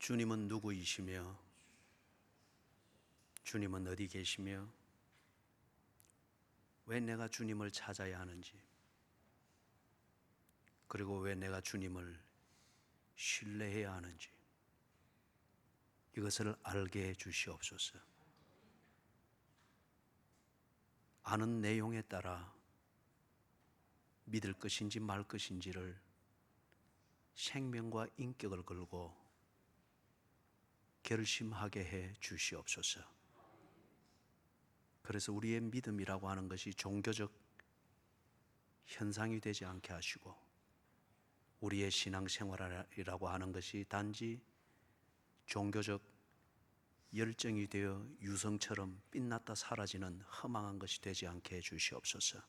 주님은 누구이시며 주님은 어디 계시며 왜 내가 주님을 찾아야 하는지, 그리고 왜 내가 주님을 신뢰해야 하는지 이것을 알게 해 주시옵소서. 아는 내용에 따라 믿을 것인지 말 것인지를 생명과 인격을 걸고 결심하게 해 주시옵소서. 그래서 우리의 믿음이라고 하는 것이 종교적 현상이 되지 않게 하시고, 우리의 신앙생활이라고 하는 것이 단지 종교적 열정이 되어 유성처럼 빛났다 사라지는 허망한 것이 되지 않게 해 주시옵소서.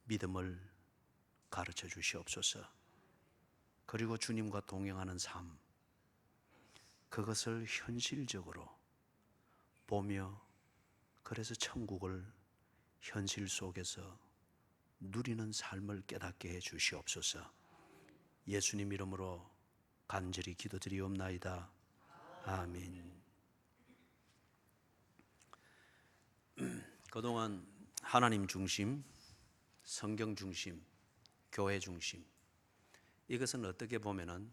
믿음을 가르쳐 주시옵소서. 그리고 주님과 동행하는 삶, 그것을 현실적으로 보며 그래서 천국을 현실 속에서 누리는 삶을 깨닫게 해 주시옵소서. 예수님 이름으로 간절히 기도드리옵나이다. 아멘. 그동안 하나님 중심, 성경 중심, 교회 중심, 이것은 어떻게 보면은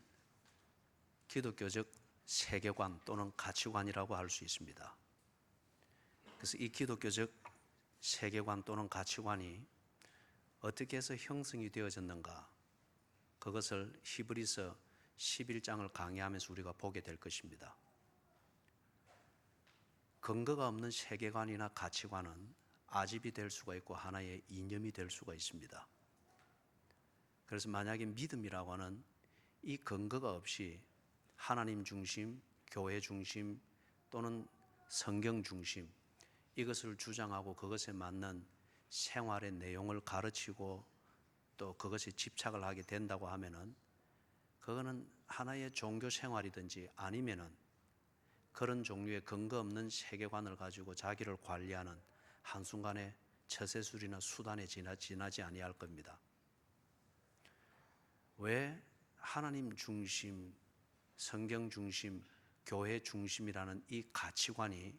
기독교적 세계관 또는 가치관이라고 할 수 있습니다. 그래서 이 기독교적 세계관 또는 가치관이 어떻게 해서 형성이 되어졌는가, 그것을 히브리서 11장을 강의하면서 우리가 보게 될 것입니다. 근거가 없는 세계관이나 가치관은 아집이 될 수가 있고 하나의 이념이 될 수가 있습니다. 그래서 만약에 믿음이라고 하는 이 근거가 없이 하나님 중심, 교회 중심 또는 성경 중심, 이것을 주장하고 그것에 맞는 생활의 내용을 가르치고 또 그것에 집착을 하게 된다고 하면은, 그거는 하나의 종교 생활이든지 아니면은 그런 종류의 근거 없는 세계관을 가지고 자기를 관리하는 한순간의 처세술이나 수단에 지나지 아니할 겁니다. 왜 하나님 중심, 성경 중심, 교회 중심이라는 이 가치관이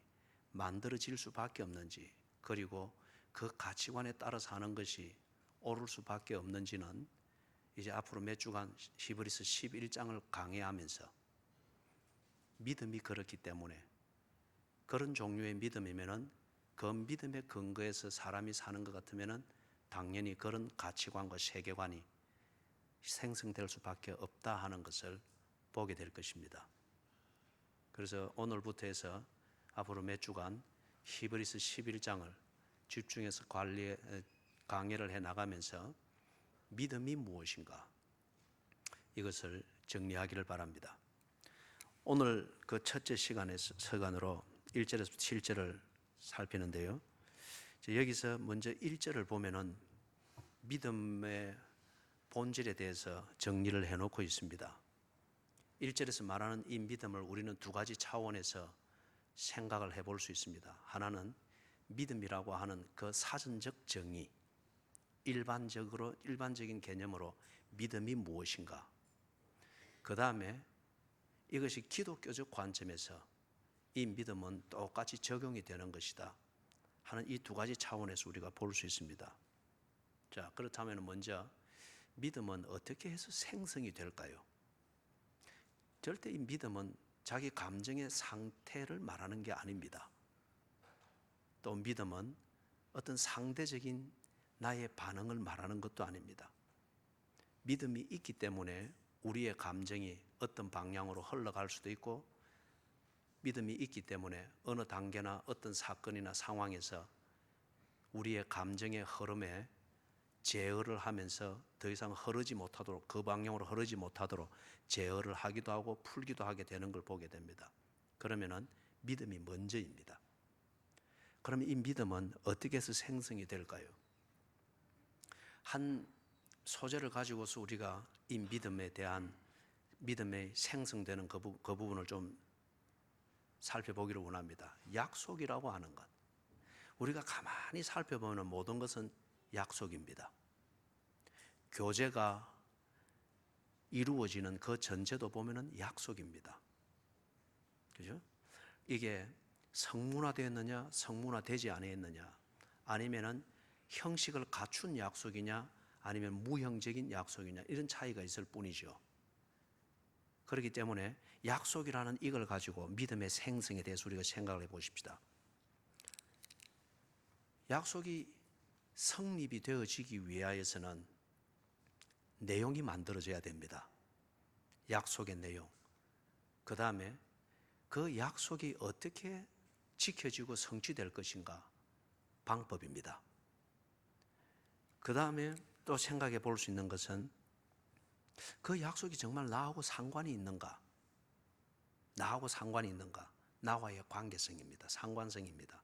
만들어질 수밖에 없는지, 그리고 그 가치관에 따라 사는 것이 옳을 수밖에 없는지는 이제 앞으로 몇 주간 히브리서 11장을 강의하면서, 믿음이 그렇기 때문에 그런 종류의 믿음이면은 그 믿음의 근거에서 사람이 사는 것 같으면은 당연히 그런 가치관과 세계관이 생성될 수밖에 없다 하는 것을 보게 될 것입니다. 그래서 오늘부터 해서 앞으로 몇 주간 히브리서 11장을 집중해서 강의를 해 나가면서 믿음이 무엇인가, 이것을 정리하기를 바랍니다. 오늘 그 첫째 시간으로 1절에서 7절을 살피는데요, 여기서 먼저 1절을 보면은 믿음의 본질에 대해서 정리를 해놓고 있습니다. 1절에서 말하는 이 믿음을 우리는 두 가지 차원에서 생각을 해볼 수 있습니다. 하나는 믿음이라고 하는 그 사전적 정의, 일반적인 개념으로 믿음이 무엇인가, 그 다음에 이것이 기독교적 관점에서 이 믿음은 똑같이 적용이 되는 것이다 하는 이 두 가지 차원에서 우리가 볼 수 있습니다. 자, 그렇다면 먼저 믿음은 어떻게 해서 생성이 될까요? 절대 이 믿음은 자기 감정의 상태를 말하는 게 아닙니다. 또 믿음은 어떤 상대적인 나의 반응을 말하는 것도 아닙니다. 믿음이 있기 때문에 우리의 감정이 어떤 방향으로 흘러갈 수도 있고, 믿음이 있기 때문에 어느 단계나 어떤 사건이나 상황에서 우리의 감정의 흐름에 제어를 하면서 더 이상 흐르지 못하도록, 그 방향으로 흐르지 못하도록 제어를 하기도 하고 풀기도 하게 되는 걸 보게 됩니다. 그러면은 믿음이 먼저입니다. 그러면 이 믿음은 어떻게 해서 생성이 될까요? 한 소재를 가지고서 우리가 이 믿음에 대한 믿음의 생성되는 그 부분을 좀 살펴보기를 원합니다. 약속이라고 하는 것, 우리가 가만히 살펴보면 모든 것은 약속입니다. 교제가 이루어지는 그 전제도 보면은 약속입니다. 그죠? 이게 성문화되었느냐, 성문화되지 않았느냐, 아니면은 형식을 갖춘 약속이냐, 아니면 무형적인 약속이냐, 이런 차이가 있을 뿐이죠. 그렇기 때문에 약속이라는 이걸 가지고 믿음의 생성에 대해서 우리가 생각을 해보십시다. 약속이 성립이 되어지기 위하여서는 내용이 만들어져야 됩니다. 약속의 내용. 그 다음에 그 약속이 어떻게 지켜지고 성취될 것인가, 방법입니다. 그 다음에 또 생각해 볼 수 있는 것은 그 약속이 정말 나하고 상관이 있는가, 나하고 상관이 있는가, 나와의 관계성입니다. 상관성입니다.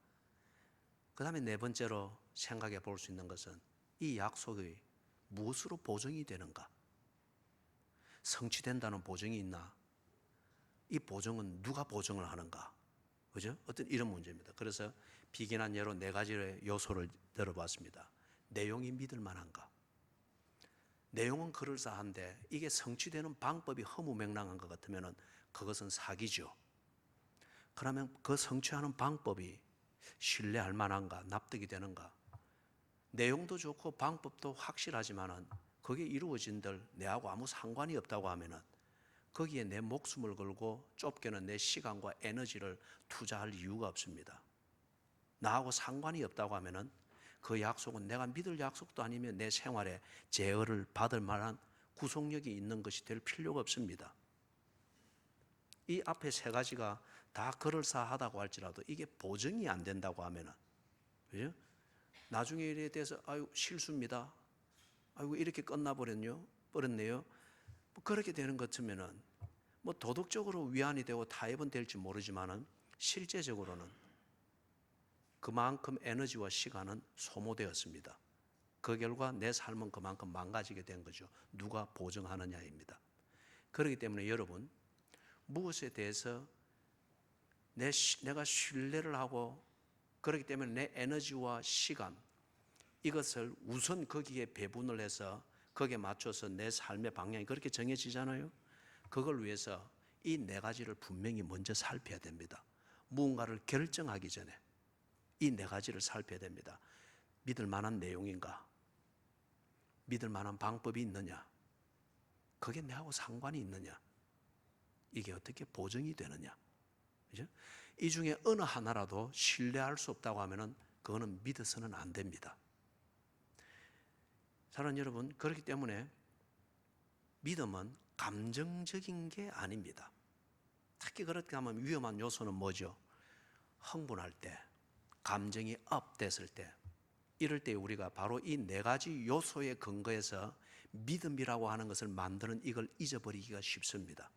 그 다음에 네 번째로 생각해 볼 수 있는 것은 이 약속이 무엇으로 보증이 되는가, 성취된다는 보증이 있나, 이 보증은 누가 보증을 하는가, 그죠? 어떤 이런 문제입니다. 그래서 비긴한 예로 네 가지의 요소를 들어봤습니다. 내용이 믿을 만한가, 내용은 그럴싸한데 이게 성취되는 방법이 허무맹랑한 것 같으면 그것은 사기죠. 그러면 그 성취하는 방법이 신뢰할 만한가, 납득이 되는가, 내용도 좋고 방법도 확실하지만은 그게 이루어진들 내하고 아무 상관이 없다고 하면은 거기에 내 목숨을 걸고 좁게는 내 시간과 에너지를 투자할 이유가 없습니다. 나하고 상관이 없다고 하면은 그 약속은 내가 믿을 약속도 아니면 내 생활에 제어를 받을 만한 구속력이 있는 것이 될 필요가 없습니다. 이 앞에 세 가지가 다 그럴싸하다고 할지라도 이게 보증이 안 된다고 하면은, 그죠? 나중에 일에 대해서 아유 실수입니다, 아이고 이렇게 끝나버렸네요, 뭐 그렇게 되는 것 같으면은 뭐 도덕적으로 위안이 되고 타협은 될지 모르지만은 실제적으로는 그만큼 에너지와 시간은 소모되었습니다. 그 결과 내 삶은 그만큼 망가지게 된 거죠. 누가 보증하느냐입니다. 그렇기 때문에 여러분, 무엇에 대해서 내가 신뢰를 하고, 그렇기 때문에 내 에너지와 시간, 이것을 우선 거기에 배분을 해서 거기에 맞춰서 내 삶의 방향이 그렇게 정해지잖아요. 그걸 위해서 이 네 가지를 분명히 먼저 살펴야 됩니다. 무언가를 결정하기 전에 이 네 가지를 살펴야 됩니다. 믿을 만한 내용인가? 믿을 만한 방법이 있느냐? 그게 내하고 상관이 있느냐? 이게 어떻게 보증이 되느냐? 그죠? 이 중에 어느 하나라도 신뢰할 수 없다고 하면은 그거는 믿어서는 안 됩니다. 사랑하는 여러분, 그렇기 때문에 믿음은 감정적인 게 아닙니다. 특히 그렇게 하면 위험한 요소는 뭐죠? 흥분할 때, 감정이 업됐을 때, 이럴 때 우리가 바로 이 네 가지 요소에 근거해서 믿음이라고 하는 것을 만드는 이걸 잊어버리기가 쉽습니다.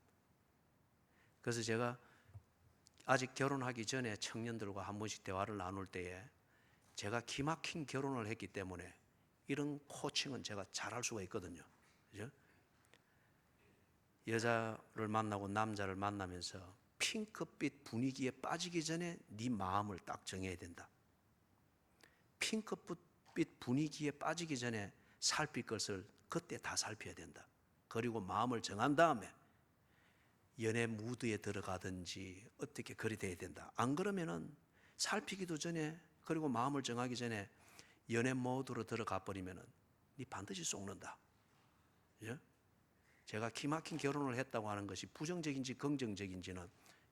그래서 제가 아직 결혼하기 전에 청년들과 한 번씩 대화를 나눌 때에 제가 기막힌 결혼을 했기 때문에 이런 코칭은 제가 잘할 수가 있거든요. 그죠? 여자를 만나고 남자를 만나면서 핑크빛 분위기에 빠지기 전에 네 마음을 딱 정해야 된다. 핑크빛 분위기에 빠지기 전에 살필 것을 그때 다 살펴야 된다. 그리고 마음을 정한 다음에 연애 무드에 들어가든지 어떻게 그리 돼야 된다. 안 그러면은 살피기도 전에, 그리고 마음을 정하기 전에 연애 모드로 들어가 버리면은 네 반드시 속는다. 예? 제가 기막힌 결혼을 했다고 하는 것이 부정적인지 긍정적인지는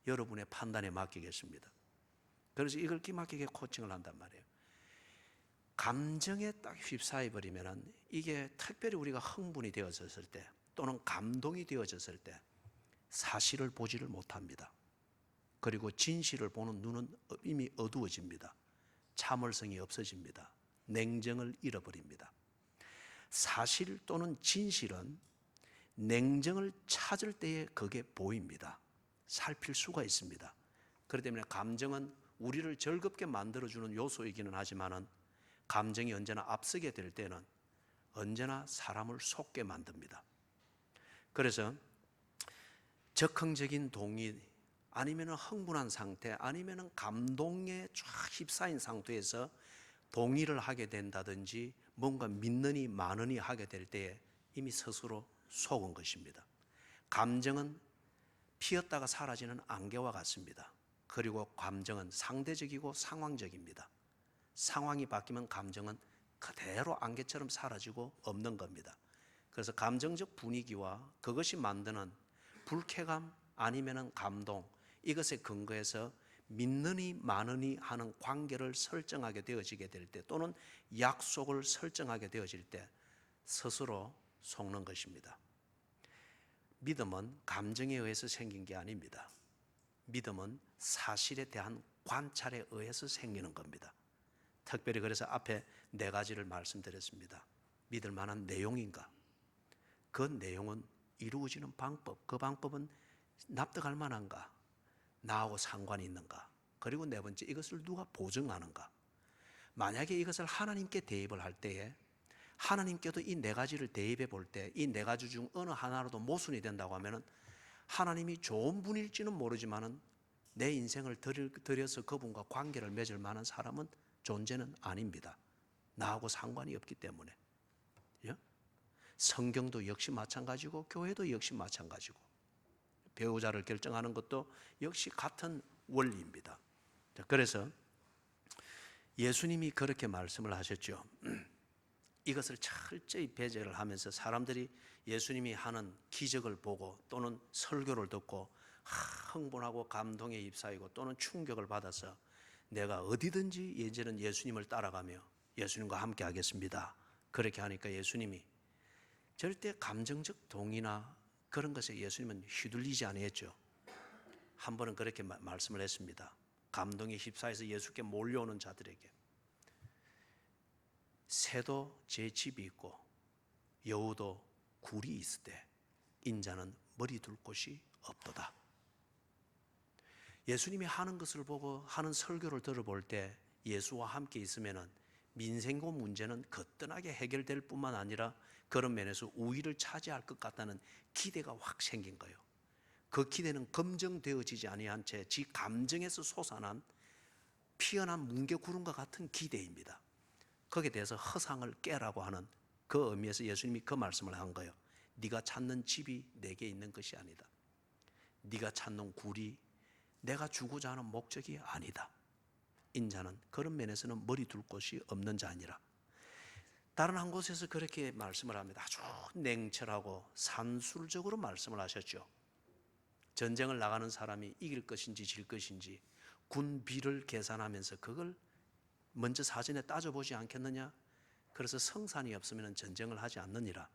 여러분의 판단에 맡기겠습니다. 그래서 이걸 기막히게 코칭을 한단 말이에요. 감정에 딱 휩싸여 버리면은 이게 특별히 우리가 흥분이 되어졌을 때 또는 감동이 되어졌을 때 사실을 보지를 못합니다. 그리고 진실을 보는 눈은 이미 어두워집니다. 참을성이 없어집니다. 냉정을 잃어버립니다. 사실 또는 진실은 냉정을 찾을 때에 그게 보입니다. 살필 수가 있습니다. 그렇기 때문에 감정은 우리를 즐겁게 만들어주는 요소이기는 하지만은 감정이 언제나 앞서게 될 때는 언제나 사람을 속게 만듭니다. 그래서 적극적인 동의, 아니면 흥분한 상태, 아니면 감동에 쫙 휩싸인 상태에서 동의를 하게 된다든지 뭔가 믿느니 마느니 하게 될 때에 이미 스스로 속은 것입니다. 감정은 피었다가 사라지는 안개와 같습니다. 그리고 감정은 상대적이고 상황적입니다. 상황이 바뀌면 감정은 그대로 안개처럼 사라지고 없는 겁니다. 그래서 감정적 분위기와 그것이 만드는 불쾌감 아니면 감동, 이것에 근거해서 믿느니 마느니 하는 관계를 설정하게 되어지게 될 때, 또는 약속을 설정하게 되어질 때 스스로 속는 것입니다. 믿음은 감정에 의해서 생긴 게 아닙니다. 믿음은 사실에 대한 관찰에 의해서 생기는 겁니다. 특별히 그래서 앞에 4가지를 말씀드렸습니다. 믿을 만한 내용인가? 그 내용은 이루어지는 방법, 그 방법은 납득할 만한가? 나하고 상관이 있는가? 그리고 4번째, 이것을 누가 보증하는가? 만약에 이것을 하나님께 대입을 할 때에 하나님께도 이 4가지를 대입해 볼 때 이 4가지 중 어느 하나라도 모순이 된다고 하면은 하나님이 좋은 분일지는 모르지만은 내 인생을 들여서 그분과 관계를 맺을 만한 사람은 존재는 아닙니다. 나하고 상관이 없기 때문에. 예? 성경도 역시 마찬가지고 교회도 역시 마찬가지고 배우자를 결정하는 것도 역시 같은 원리입니다. 그래서 예수님이 그렇게 말씀을 하셨죠. 이것을 철저히 배제를 하면서 사람들이 예수님이 하는 기적을 보고 또는 설교를 듣고 흥분하고 감동에 휩싸이고 또는 충격을 받아서 내가 어디든지 이제는 예수님을 따라가며 예수님과 함께 하겠습니다. 그렇게 하니까 예수님이 절대 감정적 동의나 그런 것에 예수님은 휘둘리지 아니했죠. 한 번은 그렇게 말씀을 했습니다. 감동에 휩싸여서 예수께 몰려오는 자들에게, 새도 제 집이 있고 여우도 굴이 있으되 인자는 머리 둘 곳이 없도다. 예수님이 하는 것을 보고 하는 설교를 들어볼 때 예수와 함께 있으면은 민생고 문제는 거뜬하게 해결될 뿐만 아니라 그런 면에서 우위를 차지할 것 같다는 기대가 확 생긴 거예요. 그 기대는 검증되어지지 아니한 채 지 감정에서 솟아난 피어난 뭉게구름과 같은 기대입니다. 거기에 대해서 허상을 깨라고 하는 그 의미에서 예수님이 그 말씀을 한 거예요. 네가 찾는 집이 내게 있는 것이 아니다. 네가 찾는 굴이 내가 주고자 하는 목적이 아니다. 인자는 그런 면에서는 머리 둘 곳이 없는 자니라. 다른 한 곳에서 그렇게 말씀을 합니다. 아주 냉철하고 산술적으로 말씀을 하셨죠. 전쟁을 나가는 사람이 이길 것인지 질 것인지 군비를 계산하면서 그걸 먼저 사전에 따져보지 않겠느냐? 그래서 성산이 없으면 전쟁을 하지 않느니라.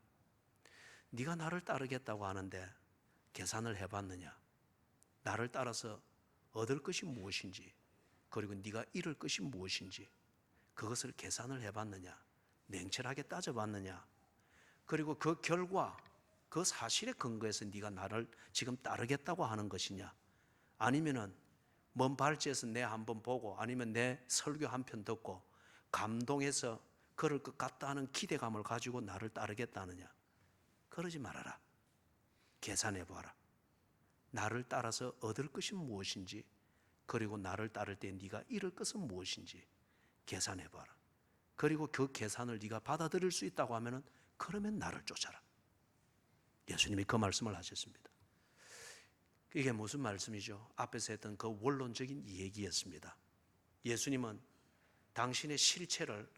네가 나를 따르겠다고 하는데 계산을 해봤느냐? 나를 따라서 얻을 것이 무엇인지, 그리고 네가 잃을 것이 무엇인지 그것을 계산을 해봤느냐? 냉철하게 따져봤느냐? 그리고 그 결과, 그 사실에 근거해서 네가 나를 지금 따르겠다고 하는 것이냐? 아니면은 먼 발치에서 내 한번 보고 아니면 내 설교 한 편 듣고 감동해서 그럴 것 같다 하는 기대감을 가지고 나를 따르겠다느냐? 그러지 말아라. 계산해 보아라. 나를 따라서 얻을 것이 무엇인지, 그리고 나를 따를 때 네가 잃을 것은 무엇인지 계산해 봐라. 그리고 그 계산을 네가 받아들일 수 있다고 하면은 그러면 나를 쫓아라. 예수님이 그 말씀을 하셨습니다. 이게 무슨 말씀이죠? 앞에서 했던 그 원론적인 얘기였습니다. 예수님은 당신의 실체를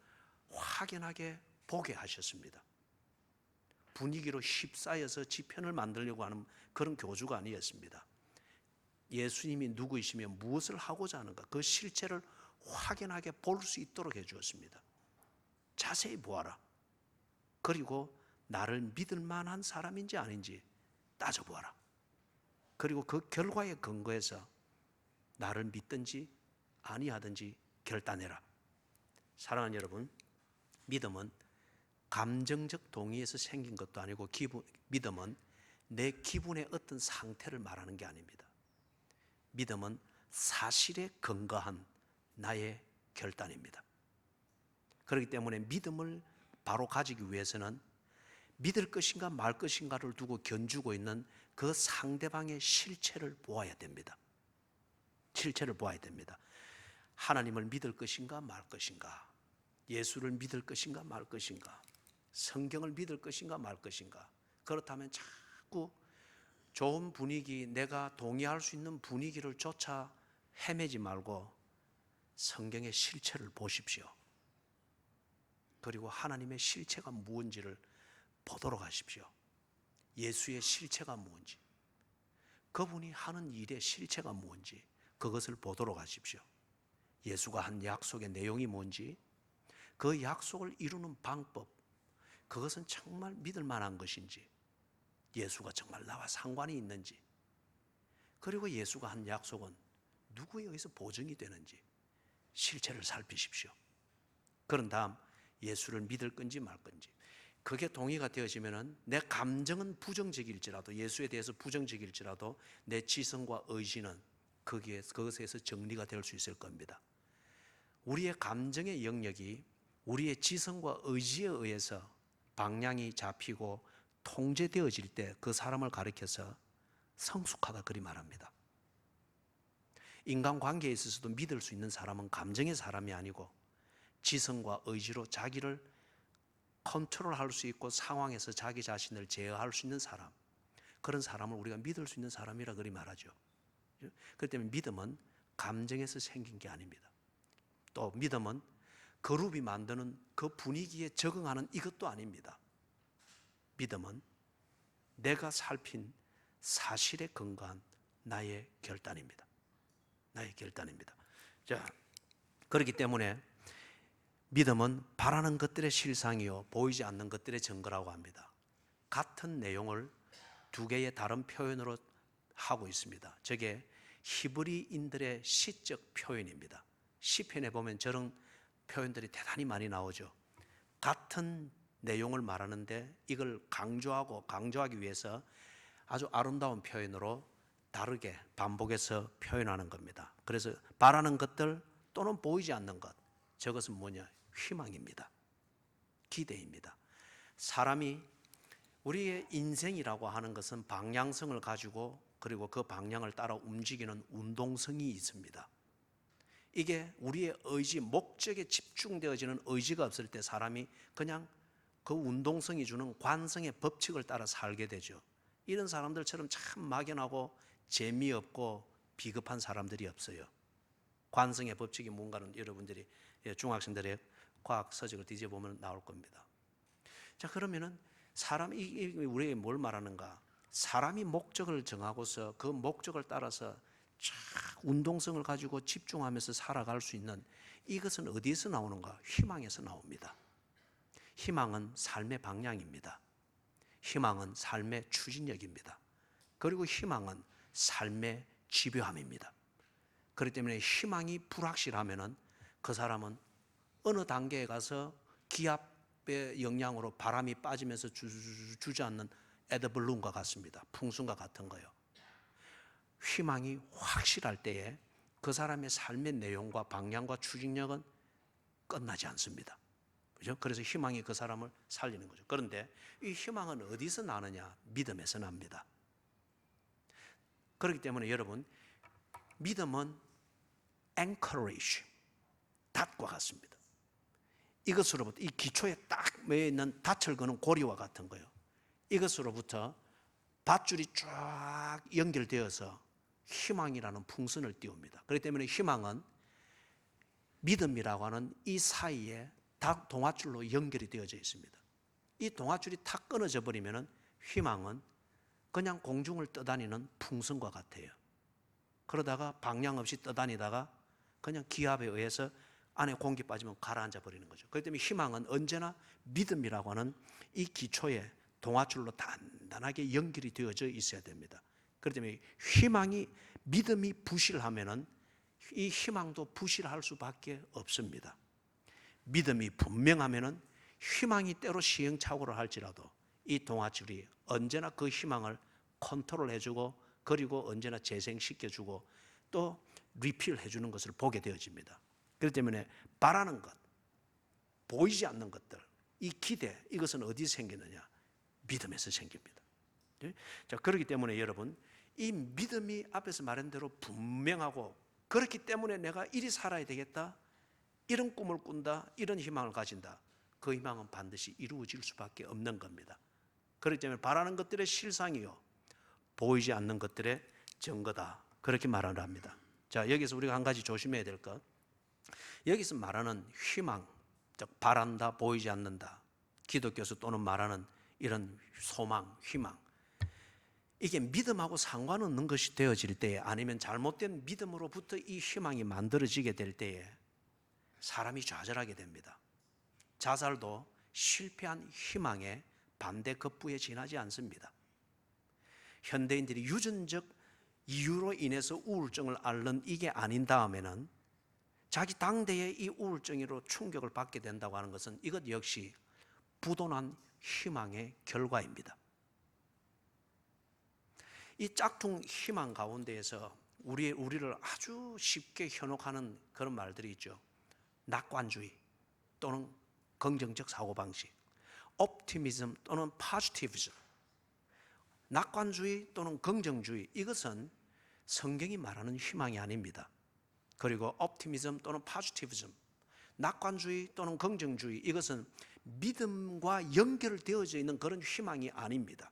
확연하게 보게 하셨습니다. 분위기로 휩싸여서 지편을 만들려고 하는 그런 교주가 아니었습니다. 예수님이 누구이시며 무엇을 하고자 하는가, 그 실체를 확연하게 볼 수 있도록 해주었습니다. 자세히 보아라. 그리고 나를 믿을 만한 사람인지 아닌지 따져보아라. 그리고 그 결과에 근거해서 나를 믿든지 아니하든지 결단해라. 사랑하는 여러분, 믿음은 감정적 동의에서 생긴 것도 아니고 믿음은 내 기분의 어떤 상태를 말하는 게 아닙니다. 믿음은 사실에 근거한 나의 결단입니다. 그렇기 때문에 믿음을 바로 가지기 위해서는 믿을 것인가 말 것인가를 두고 견주고 있는 그 상대방의 실체를 보아야 됩니다. 실체를 보아야 됩니다. 하나님을 믿을 것인가 말 것인가, 예수를 믿을 것인가 말 것인가, 성경을 믿을 것인가 말 것인가, 그렇다면 자꾸 좋은 분위기, 내가 동의할 수 있는 분위기를 쫓아 헤매지 말고 성경의 실체를 보십시오. 그리고 하나님의 실체가 무엇인지를 보도록 하십시오. 예수의 실체가 무엇인지, 그분이 하는 일의 실체가 무엇인지 그것을 보도록 하십시오. 예수가 한 약속의 내용이 뭔지, 그 약속을 이루는 방법, 그것은 정말 믿을 만한 것인지, 예수가 정말 나와 상관이 있는지, 그리고 예수가 한 약속은 누구에 의해서 보증이 되는지 실체를 살피십시오. 그런 다음 예수를 믿을 건지 말 건지, 그게 동의가 되어지면은 내 감정은 부정적일지라도, 예수에 대해서 부정적일지라도 내 지성과 의지는 그것에서 정리가 될 수 있을 겁니다. 우리의 감정의 영역이 우리의 지성과 의지에 의해서 방향이 잡히고 통제되어질 때 그 사람을 가리켜서 성숙하다 그리 말합니다. 인간관계에 있어서도 믿을 수 있는 사람은 감정의 사람이 아니고 지성과 의지로 자기를 컨트롤할 수 있고 상황에서 자기 자신을 제어할 수 있는 사람, 그런 사람을 우리가 믿을 수 있는 사람이라 그리 말하죠. 그렇기 때문에 믿음은 감정에서 생긴 게 아닙니다. 또 믿음은 그룹이 만드는 그 분위기에 적응하는 이것도 아닙니다. 믿음은 내가 살핀 사실에 근거한 나의 결단입니다. 나의 결단입니다. 자, 그렇기 때문에 믿음은 바라는 것들의 실상이요 보이지 않는 것들의 증거라고 합니다. 같은 내용을 두 개의 다른 표현으로 하고 있습니다. 저게 히브리인들의 시적 표현입니다. 시편에 보면 저런 표현들이 대단히 많이 나오죠. 같은 내용을 말하는데 이걸 강조하기 위해서 아주 아름다운 표현으로 다르게 반복해서 표현하는 겁니다. 그래서 바라는 것들 또는 보이지 않는 것, 저것은 뭐냐? 희망입니다. 기대입니다. 사람이, 우리의 인생이라고 하는 것은 방향성을 가지고 그리고 그 방향을 따라 움직이는 운동성이 있습니다. 이게 우리의 의지, 목적에 집중되어지는 의지가 없을 때 사람이 그냥 그 운동성이 주는 관성의 법칙을 따라 살게 되죠. 이런 사람들처럼 참 막연하고 재미없고 비겁한 사람들이 없어요. 관성의 법칙이 뭔가는 여러분들이 중학생들의 과학 서적을 뒤져보면 나올 겁니다. 자, 그러면은 사람이 우리에게 뭘 말하는가? 사람이 목적을 정하고서 그 목적을 따라서 운동성을 가지고 집중하면서 살아갈 수 있는 이것은 어디에서 나오는가? 희망에서 나옵니다. 희망은 삶의 방향입니다. 희망은 삶의 추진력입니다. 그리고 희망은 삶의 지배함입니다. 그렇기 때문에 희망이 불확실하면은 그 사람은 어느 단계에 가서 기압의 영향으로 바람이 빠지면서 주저앉는 에드블룬과 같습니다. 풍순과 같은 거요. 희망이 확실할 때에 그 사람의 삶의 내용과 방향과 추진력은 끝나지 않습니다. 그죠? 그래서 희망이 그 사람을 살리는 거죠. 그런데 이 희망은 어디서 나느냐? 믿음에서 납니다. 그렇기 때문에 여러분, 믿음은 anchorage, 닷과 같습니다. 이것으로부터, 이 기초에 딱 매여 있는 닷을 그는 고리와 같은 거예요. 이것으로부터 밧줄이 쫙 연결되어서 희망이라는 풍선을 띄웁니다. 그렇기 때문에 희망은 믿음이라고 하는 이 사이에 다 동아줄로 연결이 되어져 있습니다. 이 동아줄이 탁 끊어져 버리면 희망은 그냥 공중을 떠다니는 풍선과 같아요. 그러다가 방향 없이 떠다니다가 그냥 기압에 의해서 안에 공기 빠지면 가라앉아 버리는 거죠. 그렇기 때문에 희망은 언제나 믿음이라고 하는 이 기초에 동아줄로 단단하게 연결이 되어져 있어야 됩니다. 그렇기 때문에 희망이, 믿음이 부실하면은 이 희망도 부실할 수밖에 없습니다. 믿음이 분명하면은 희망이 때로 시행착오를 할지라도 이 동아줄이 언제나 그 희망을 컨트롤해주고 그리고 언제나 재생시켜주고 또 리필해주는 것을 보게 되어집니다. 그렇기 때문에 바라는 것, 보이지 않는 것들, 이 기대, 이것은 어디서 생기느냐? 믿음에서 생깁니다. 자, 그렇기 때문에 여러분, 이 믿음이 앞에서 말한 대로 분명하고, 그렇기 때문에 내가 이리 살아야 되겠다, 이런 꿈을 꾼다, 이런 희망을 가진다, 그 희망은 반드시 이루어질 수밖에 없는 겁니다. 그렇기 때문에 바라는 것들의 실상이요 보이지 않는 것들의 증거다. 그렇게 말을 합니다. 자, 여기서 우리가 한 가지 조심해야 될 것. 여기서 말하는 희망, 즉 바란다, 보이지 않는다. 기독교에서 또는 말하는 이런 소망, 희망. 이게 믿음하고 상관없는 것이 되어질 때에, 아니면 잘못된 믿음으로부터 이 희망이 만들어지게 될 때에 사람이 좌절하게 됩니다. 자살도 실패한 희망의 반대 급부에 지나지 않습니다. 현대인들이 유전적 이유로 인해서 우울증을 앓는 이게 아닌 다음에는 자기 당대의 이 우울증으로 충격을 받게 된다고 하는 것은 이것 역시 부도난 희망의 결과입니다. 이 짝퉁 희망 가운데에서 우리를 아주 쉽게 현혹하는 그런 말들이 있죠. 낙관주의 또는 긍정적 사고방식, 옵티미즘 또는 포지티비즘. 낙관주의 또는 긍정주의, 이것은 성경이 말하는 희망이 아닙니다. 그리고 옵티미즘 또는 포지티비즘, 낙관주의 또는 긍정주의, 이것은 믿음과 연결되어져 있는 그런 희망이 아닙니다.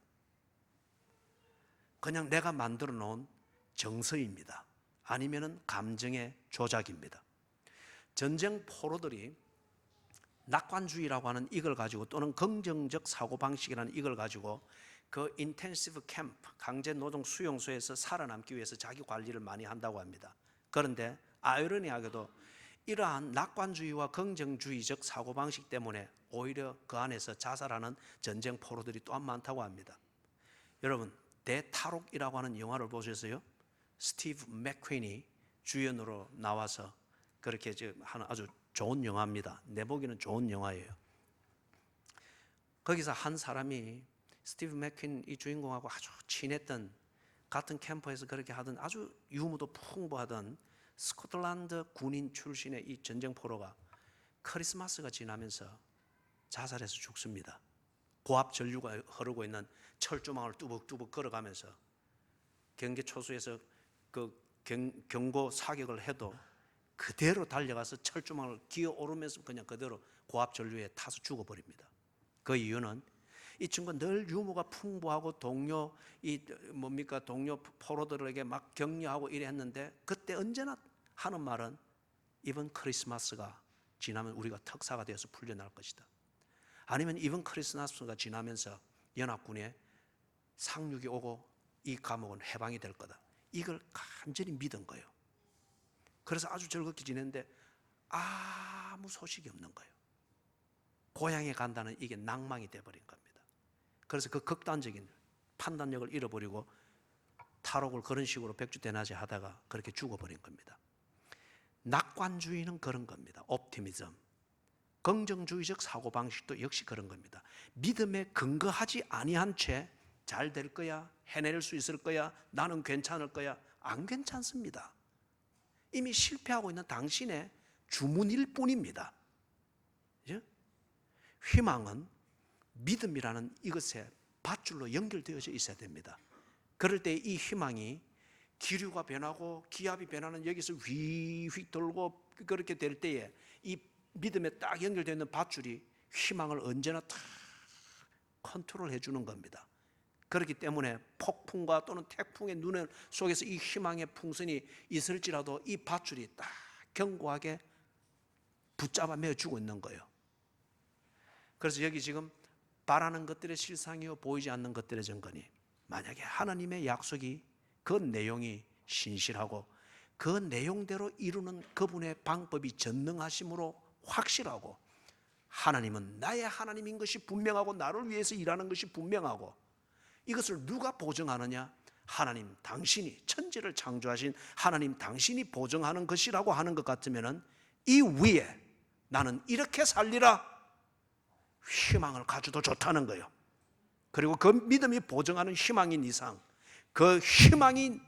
그냥 내가 만들어 놓은 정서입니다. 아니면은 감정의 조작입니다. 전쟁 포로들이 낙관주의라고 하는 이걸 가지고, 또는 긍정적 사고방식이라는 이걸 가지고 그 인텐시브 캠프, 강제 노동 수용소에서 살아남기 위해서 자기 관리를 많이 한다고 합니다. 그런데 아이러니하게도 이러한 낙관주의와 긍정주의적 사고방식 때문에 오히려 그 안에서 자살하는 전쟁 포로들이 또한 많다고 합니다. 여러분, 대탈옥이라고 하는 영화를 보셨어요? 스티브 맥퀸이 주연으로 나와서 그렇게 하는 아주 좋은 영화입니다. 내 보기에는 좋은 영화예요. 거기서 한 사람이 스티브 맥퀸 이 주인공하고 아주 친했던, 같은 캠프에서 그렇게 하던 아주 유머도 풍부하던 스코틀랜드 군인 출신의 이 전쟁포로가 크리스마스가 지나면서 자살해서 죽습니다. 고압 전류가 흐르고 있는 철조망을 뚜벅뚜벅 걸어가면서 경계 초소에서 그 경고 사격을 해도 그대로 달려가서 철조망을 기어오르면서 그냥 그대로 고압 전류에 타서 죽어버립니다. 그 이유는 이 친구가 늘 유머가 풍부하고 동료 포로들에게 막 격려하고 이래 했는데, 그때 언제나 하는 말은 이번 크리스마스가 지나면 우리가 특사가 되어서 풀려날 것이다. 아니면 이번 크리스마스가 지나면서 연합군에 상륙이 오고 이 감옥은 해방이 될 거다. 이걸 간절히 믿은 거예요. 그래서 아주 즐겁게 지냈는데 아무 소식이 없는 거예요. 고향에 간다는 이게 낭망이 돼버린 겁니다. 그래서 그 극단적인 판단력을 잃어버리고 탈옥을 그런 식으로 백주대낮에 하다가 그렇게 죽어버린 겁니다. 낙관주의는 그런 겁니다. 옵티미즘. 긍정주의적 사고방식도 역시 그런 겁니다. 믿음에 근거하지 아니한 채 잘 될 거야, 해낼 수 있을 거야, 나는 괜찮을 거야. 안 괜찮습니다. 이미 실패하고 있는 당신의 주문일 뿐입니다. 희망은 믿음이라는 이것에 밧줄로 연결되어져 있어야 됩니다. 그럴 때 이 희망이 기류가 변하고 기압이 변하는 여기서 휘휘 돌고 그렇게 될 때에 이 믿음에 딱 연결되어 있는 밧줄이 희망을 언제나 다 컨트롤해 주는 겁니다. 그렇기 때문에 폭풍과 또는 태풍의 눈 속에서 이 희망의 풍선이 있을지라도 이 밧줄이 딱 견고하게 붙잡아 매어주고 있는 거예요. 그래서 여기 지금 바라는 것들의 실상이요 보이지 않는 것들의 증거니, 만약에 하나님의 약속이 그 내용이 신실하고 그 내용대로 이루는 그분의 방법이 전능하심으로 확실하고, 하나님은 나의 하나님인 것이 분명하고 나를 위해서 일하는 것이 분명하고, 이것을 누가 보증하느냐? 하나님 당신이, 천지를 창조하신 하나님 당신이 보증하는 것이라고 하는 것 같으면은 이 위에 나는 이렇게 살리라 희망을 가져도 좋다는 거예요. 그리고 그 믿음이 보증하는 희망인 이상, 그 희망이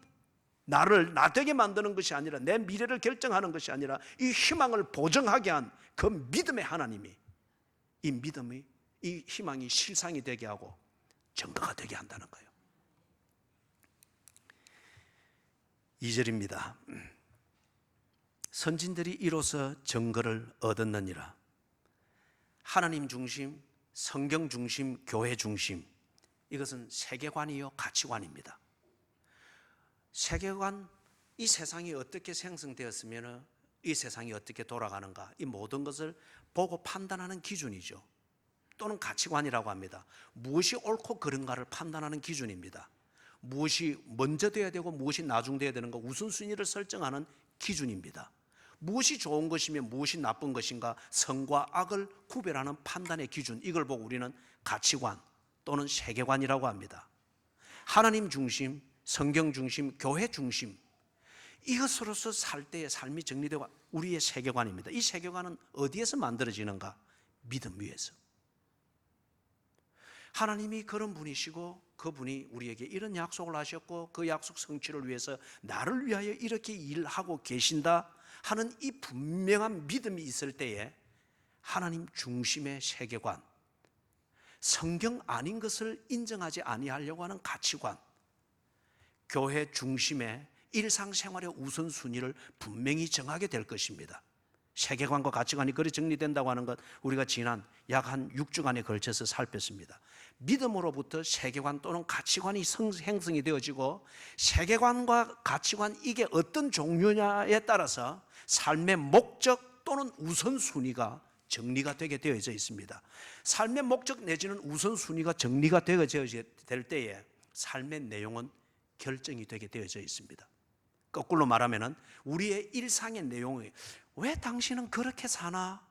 나를 나되게 만드는 것이 아니라, 내 미래를 결정하는 것이 아니라 이 희망을 보증하게 한 그 믿음의 하나님이 이 믿음이, 이 희망이 실상이 되게 하고 증거가 되게 한다는 거예요. 2절입니다. 선진들이 이로써 증거를 얻었느니라. 하나님 중심, 성경 중심, 교회 중심, 이것은 세계관이요 가치관입니다. 세계관, 이 세상이 어떻게 생성되었으면 이 세상이 어떻게 돌아가는가, 이 모든 것을 보고 판단하는 기준이죠. 또는 가치관이라고 합니다. 무엇이 옳고 그른가를 판단하는 기준입니다. 무엇이 먼저 돼야 되고 무엇이 나중 돼야 되는가, 우선순위를 설정하는 기준입니다. 무엇이 좋은 것이며 무엇이 나쁜 것인가, 선과 악을 구별하는 판단의 기준, 이걸 보고 우리는 가치관 또는 세계관이라고 합니다. 하나님 중심, 성경 중심, 교회 중심, 이것으로서 살 때의 삶이 정리되고 우리의 세계관입니다. 이 세계관은 어디에서 만들어지는가? 믿음 위에서. 하나님이 그런 분이시고 그분이 우리에게 이런 약속을 하셨고 그 약속 성취를 위해서 나를 위하여 이렇게 일하고 계신다 하는 이 분명한 믿음이 있을 때에 하나님 중심의 세계관, 성경 아닌 것을 인정하지 아니하려고 하는 가치관, 교회 중심의 일상생활의 우선순위를 분명히 정하게 될 것입니다. 세계관과 가치관이 그리 정리된다고 하는 것, 우리가 지난 약 한 6주간에 걸쳐서 살폈습니다. 믿음으로부터 세계관 또는 가치관이 형성이 되어지고, 세계관과 가치관, 이게 어떤 종류냐에 따라서 삶의 목적 또는 우선순위가 정리가 되게 되어져 있습니다. 삶의 목적 내지는 우선순위가 정리가 되어져 될 때에 삶의 내용은 결정이 되게 되어져 있습니다. 거꾸로 말하면 우리의 일상의 내용이, 왜 당신은 그렇게 사나?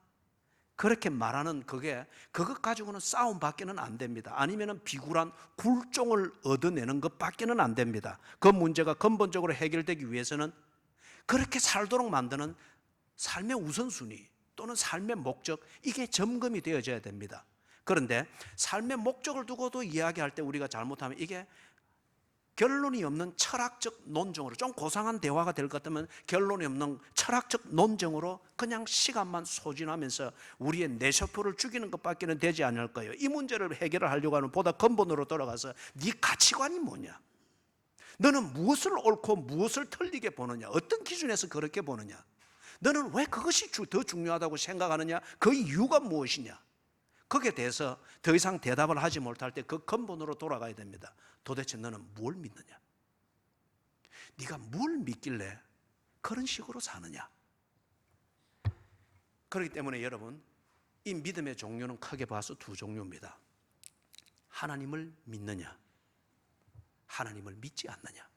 그렇게 말하는 그것 가지고는 싸움 밖에는 안 됩니다. 아니면 비굴한 굴종을 얻어내는 것 밖에는 안 됩니다. 그 문제가 근본적으로 해결되기 위해서는 그렇게 살도록 만드는 삶의 우선순위 또는 삶의 목적, 이게 점검이 되어져야 됩니다. 그런데 삶의 목적을 두고도 이야기할 때 우리가 잘못하면 이게 결론이 없는 철학적 논쟁으로, 좀 고상한 대화가 될 것 같으면 결론이 없는 철학적 논쟁으로 그냥 시간만 소진하면서 우리의 내세포를 죽이는 것밖에는 되지 않을 거예요. 이 문제를 해결을 하려고 하는 보다 근본으로 돌아가서 네 가치관이 뭐냐? 너는 무엇을 옳고 무엇을 틀리게 보느냐? 어떤 기준에서 그렇게 보느냐? 너는 왜 그것이 더 중요하다고 생각하느냐? 그 이유가 무엇이냐? 거기에 대해서 더 이상 대답을 하지 못할 때 그 근본으로 돌아가야 됩니다. 도대체 너는 뭘 믿느냐? 네가 뭘 믿길래 그런 식으로 사느냐? 그렇기 때문에 여러분, 이 믿음의 종류는 크게 봐서 두 종류입니다. 하나님을 믿느냐, 하나님을 믿지 않느냐.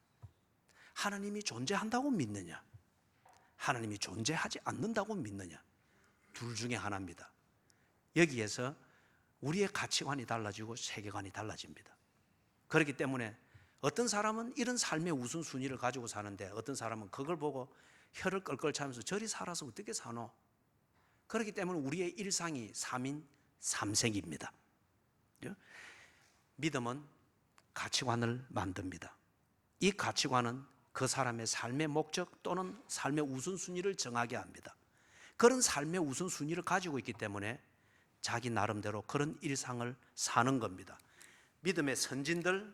하나님이 존재한다고 믿느냐, 하나님이 존재하지 않는다고 믿느냐. 둘 중에 하나입니다. 여기에서 우리의 가치관이 달라지고 세계관이 달라집니다. 그렇기 때문에 어떤 사람은 이런 삶의 우선순위를 가지고 사는데 어떤 사람은 그걸 보고 혀를 끌끌 차면서 저리 살아서 어떻게 사노? 그렇기 때문에 우리의 일상이 3인 3색입니다. 믿음은 가치관을 만듭니다. 이 가치관은 그 사람의 삶의 목적 또는 삶의 우선순위를 정하게 합니다. 그런 삶의 우선순위를 가지고 있기 때문에 자기 나름대로 그런 일상을 사는 겁니다. 믿음의 선진들,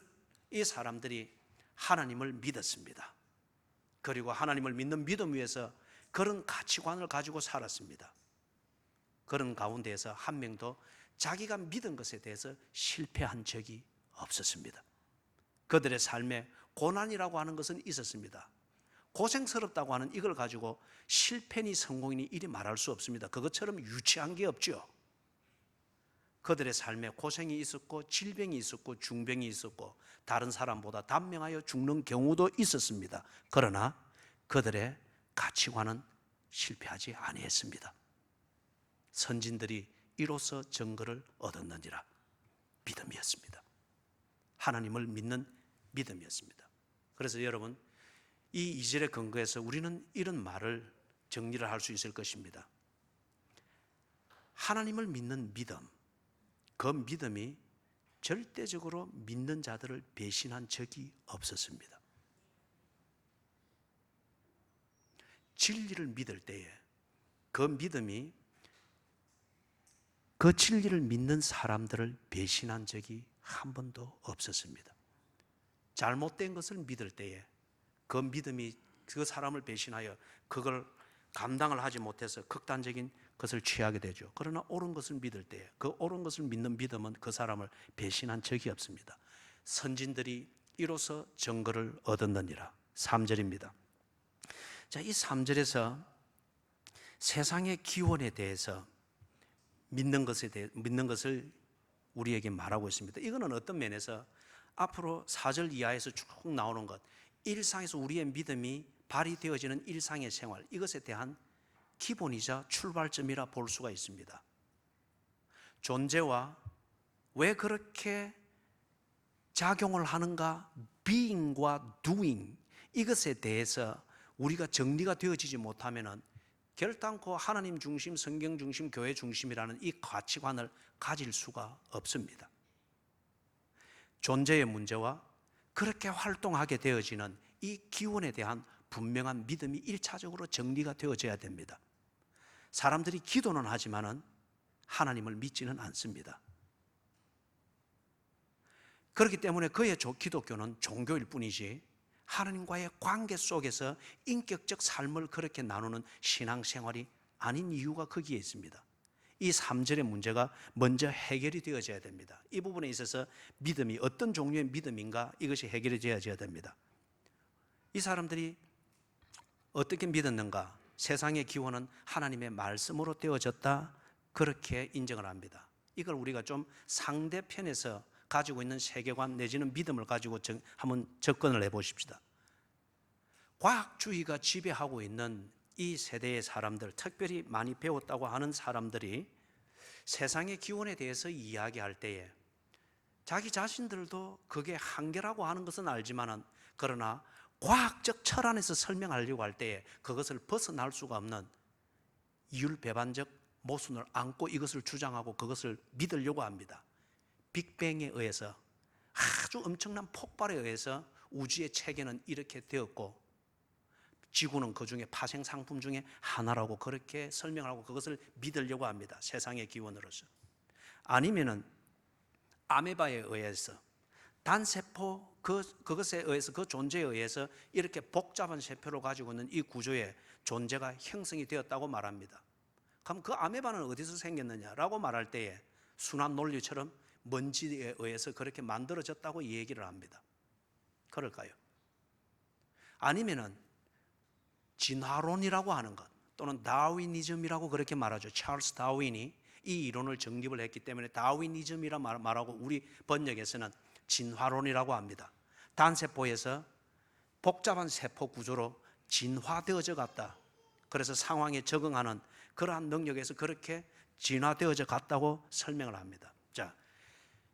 이 사람들이 하나님을 믿었습니다. 그리고 하나님을 믿는 믿음 위에서 그런 가치관을 가지고 살았습니다. 그런 가운데에서 한 명도 자기가 믿은 것에 대해서 실패한 적이 없었습니다. 그들의 삶에 고난이라고 하는 것은 있었습니다. 고생스럽다고 하는 이걸 가지고 실패니 성공이니 이리 말할 수 없습니다. 그것처럼 유치한 게 없죠. 그들의 삶에 고생이 있었고 질병이 있었고 중병이 있었고 다른 사람보다 단명하여 죽는 경우도 있었습니다. 그러나 그들의 가치관은 실패하지 아니했습니다. 선진들이 이로써 증거를 얻었느니라. 믿음이었습니다. 하나님을 믿는 믿음이었습니다. 그래서 여러분, 이 2절의 근거에서 우리는 이런 말을 정리를 할 수 있을 것입니다. 하나님을 믿는 믿음, 그 믿음이 절대적으로 믿는 자들을 배신한 적이 없었습니다. 진리를 믿을 때에 그 믿음이 그 진리를 믿는 사람들을 배신한 적이 한 번도 없었습니다. 잘못된 것을 믿을 때에 그 믿음이 그 사람을 배신하여 그걸 감당을 하지 못해서 극단적인 것을 취하게 되죠. 그러나 옳은 것을 믿을 때 그 옳은 것을 믿는 믿음은 그 사람을 배신한 적이 없습니다. 선진들이 이로써 증거를 얻었느니라. 3절입니다. 자, 이 3절에서 세상의 기원에 대해서 믿는 것을 우리에게 말하고 있습니다. 이거는 어떤 면에서 앞으로 4절 이하에서 쭉 나오는 것, 일상에서 우리의 믿음이 발휘되어지는 일상의 생활, 이것에 대한 기본이자 출발점이라 볼 수가 있습니다. 존재와 왜 그렇게 작용을 하는가, being과 doing, 이것에 대해서 우리가 정리가 되어지지 못하면 결단코 하나님 중심, 성경 중심, 교회 중심이라는 이 가치관을 가질 수가 없습니다. 존재의 문제와 그렇게 활동하게 되어지는 이 기원에 대한 분명한 믿음이 1차적으로 정리가 되어져야 됩니다. 사람들이 기도는 하지만은 하나님을 믿지는 않습니다. 그렇기 때문에 그의 기독교는 종교일 뿐이지 하나님과의 관계 속에서 인격적 삶을 그렇게 나누는 신앙생활이 아닌 이유가 거기에 있습니다. 이 3절의 문제가 먼저 해결이 되어져야 됩니다. 이 부분에 있어서 믿음이 어떤 종류의 믿음인가, 이것이 해결이 되어져야 됩니다. 이 사람들이 어떻게 믿었는가? 세상의 기원은 하나님의 말씀으로 되어졌다, 그렇게 인정을 합니다. 이걸 우리가 좀 상대편에서 가지고 있는 세계관 내지는 믿음을 가지고 한번 접근을 해보십시다. 과학주의가 지배하고 있는 이 세대의 사람들, 특별히 많이 배웠다고 하는 사람들이 세상의 기원에 대해서 이야기할 때에 자기 자신들도 그게 한계라고 하는 것은 알지만은, 그러나 과학적 철 안에서 설명하려고 할 때에 그것을 벗어날 수가 없는 이율배반적 모순을 안고 이것을 주장하고 그것을 믿으려고 합니다. 빅뱅에 의해서, 아주 엄청난 폭발에 의해서 우주의 체계는 이렇게 되었고 지구는 그 중에 파생 상품 중에 하나라고 그렇게 설명하고 그것을 믿으려고 합니다. 세상의 기원으로서. 아니면은 아메바에 의해서, 단세포 그것에 의해서, 그 존재에 의해서 이렇게 복잡한 세포를 가지고 있는 이 구조의 존재가 형성이 되었다고 말합니다. 그럼 그 아메바는 어디서 생겼느냐라고 말할 때에 순환 논리처럼 먼지에 의해서 그렇게 만들어졌다고 얘기를 합니다. 그럴까요? 아니면은 진화론이라고 하는 것, 또는 다윈이즘이라고 그렇게 말하죠. 찰스 다윈이 이 이론을 정립을 했기 때문에 다윈이즘이라 말하고 우리 번역에서는 진화론이라고 합니다. 단세포에서 복잡한 세포 구조로 진화되어져 갔다. 그래서 상황에 적응하는 그러한 능력에서 그렇게 진화되어져 갔다고 설명을 합니다. 자,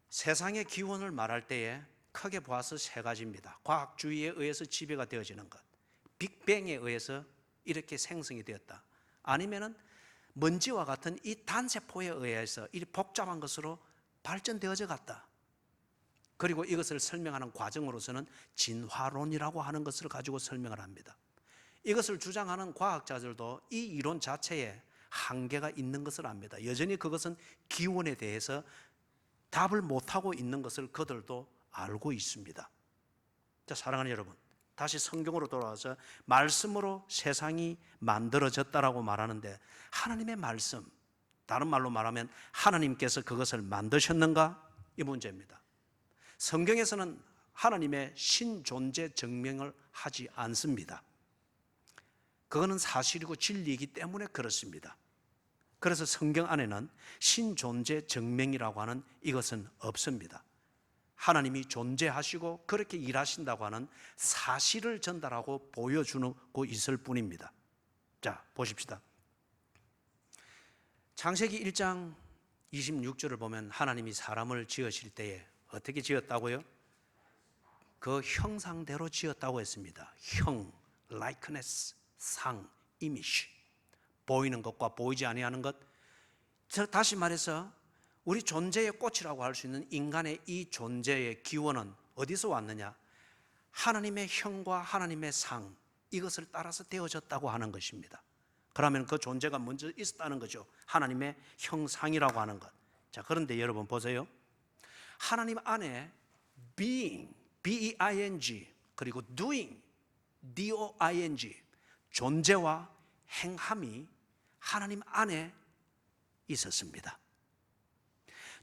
세상의 기원을 말할 때에 크게 보아서 세 가지입니다. 과학주의에 의해서 지배가 되어지는 것, 빅뱅에 의해서 이렇게 생성이 되었다, 아니면은 먼지와 같은 이 단세포에 의해서 이 복잡한 것으로 발전되어져 갔다. 그리고 이것을 설명하는 과정으로서는 진화론이라고 하는 것을 가지고 설명을 합니다. 이것을 주장하는 과학자들도 이 이론 자체에 한계가 있는 것을 압니다. 여전히 그것은 기원에 대해서 답을 못하고 있는 것을 그들도 알고 있습니다. 자, 사랑하는 여러분, 다시 성경으로 돌아와서 말씀으로 세상이 만들어졌다라고 말하는데, 하나님의 말씀, 다른 말로 말하면 하나님께서 그것을 만드셨는가? 이 문제입니다. 성경에서는 하나님의 신존재 증명을 하지 않습니다. 그거는 사실이고 진리이기 때문에 그렇습니다. 그래서 성경 안에는 신존재 증명이라고 하는 이것은 없습니다. 하나님이 존재하시고 그렇게 일하신다고 하는 사실을 전달하고 보여주고 있을 뿐입니다. 자, 보십시다. 창세기 1장 26절을 보면 하나님이 사람을 지으실 때에 어떻게 지었다고요? 그 형상대로 지었다고 했습니다. 형, likeness, 상, image. 보이는 것과 보이지 아니하는 것. 다시 말해서 우리 존재의 꽃이라고 할 수 있는 인간의 이 존재의 기원은 어디서 왔느냐? 하나님의 형과 하나님의 상, 이것을 따라서 되어졌다고 하는 것입니다. 그러면 그 존재가 먼저 있었다는 거죠. 하나님의 형상이라고 하는 것. 자, 그런데 여러분 보세요. 하나님 안에 being, B-E-I-N-G, 그리고 doing, D-O-I-N-G, 존재와 행함이 하나님 안에 있었습니다.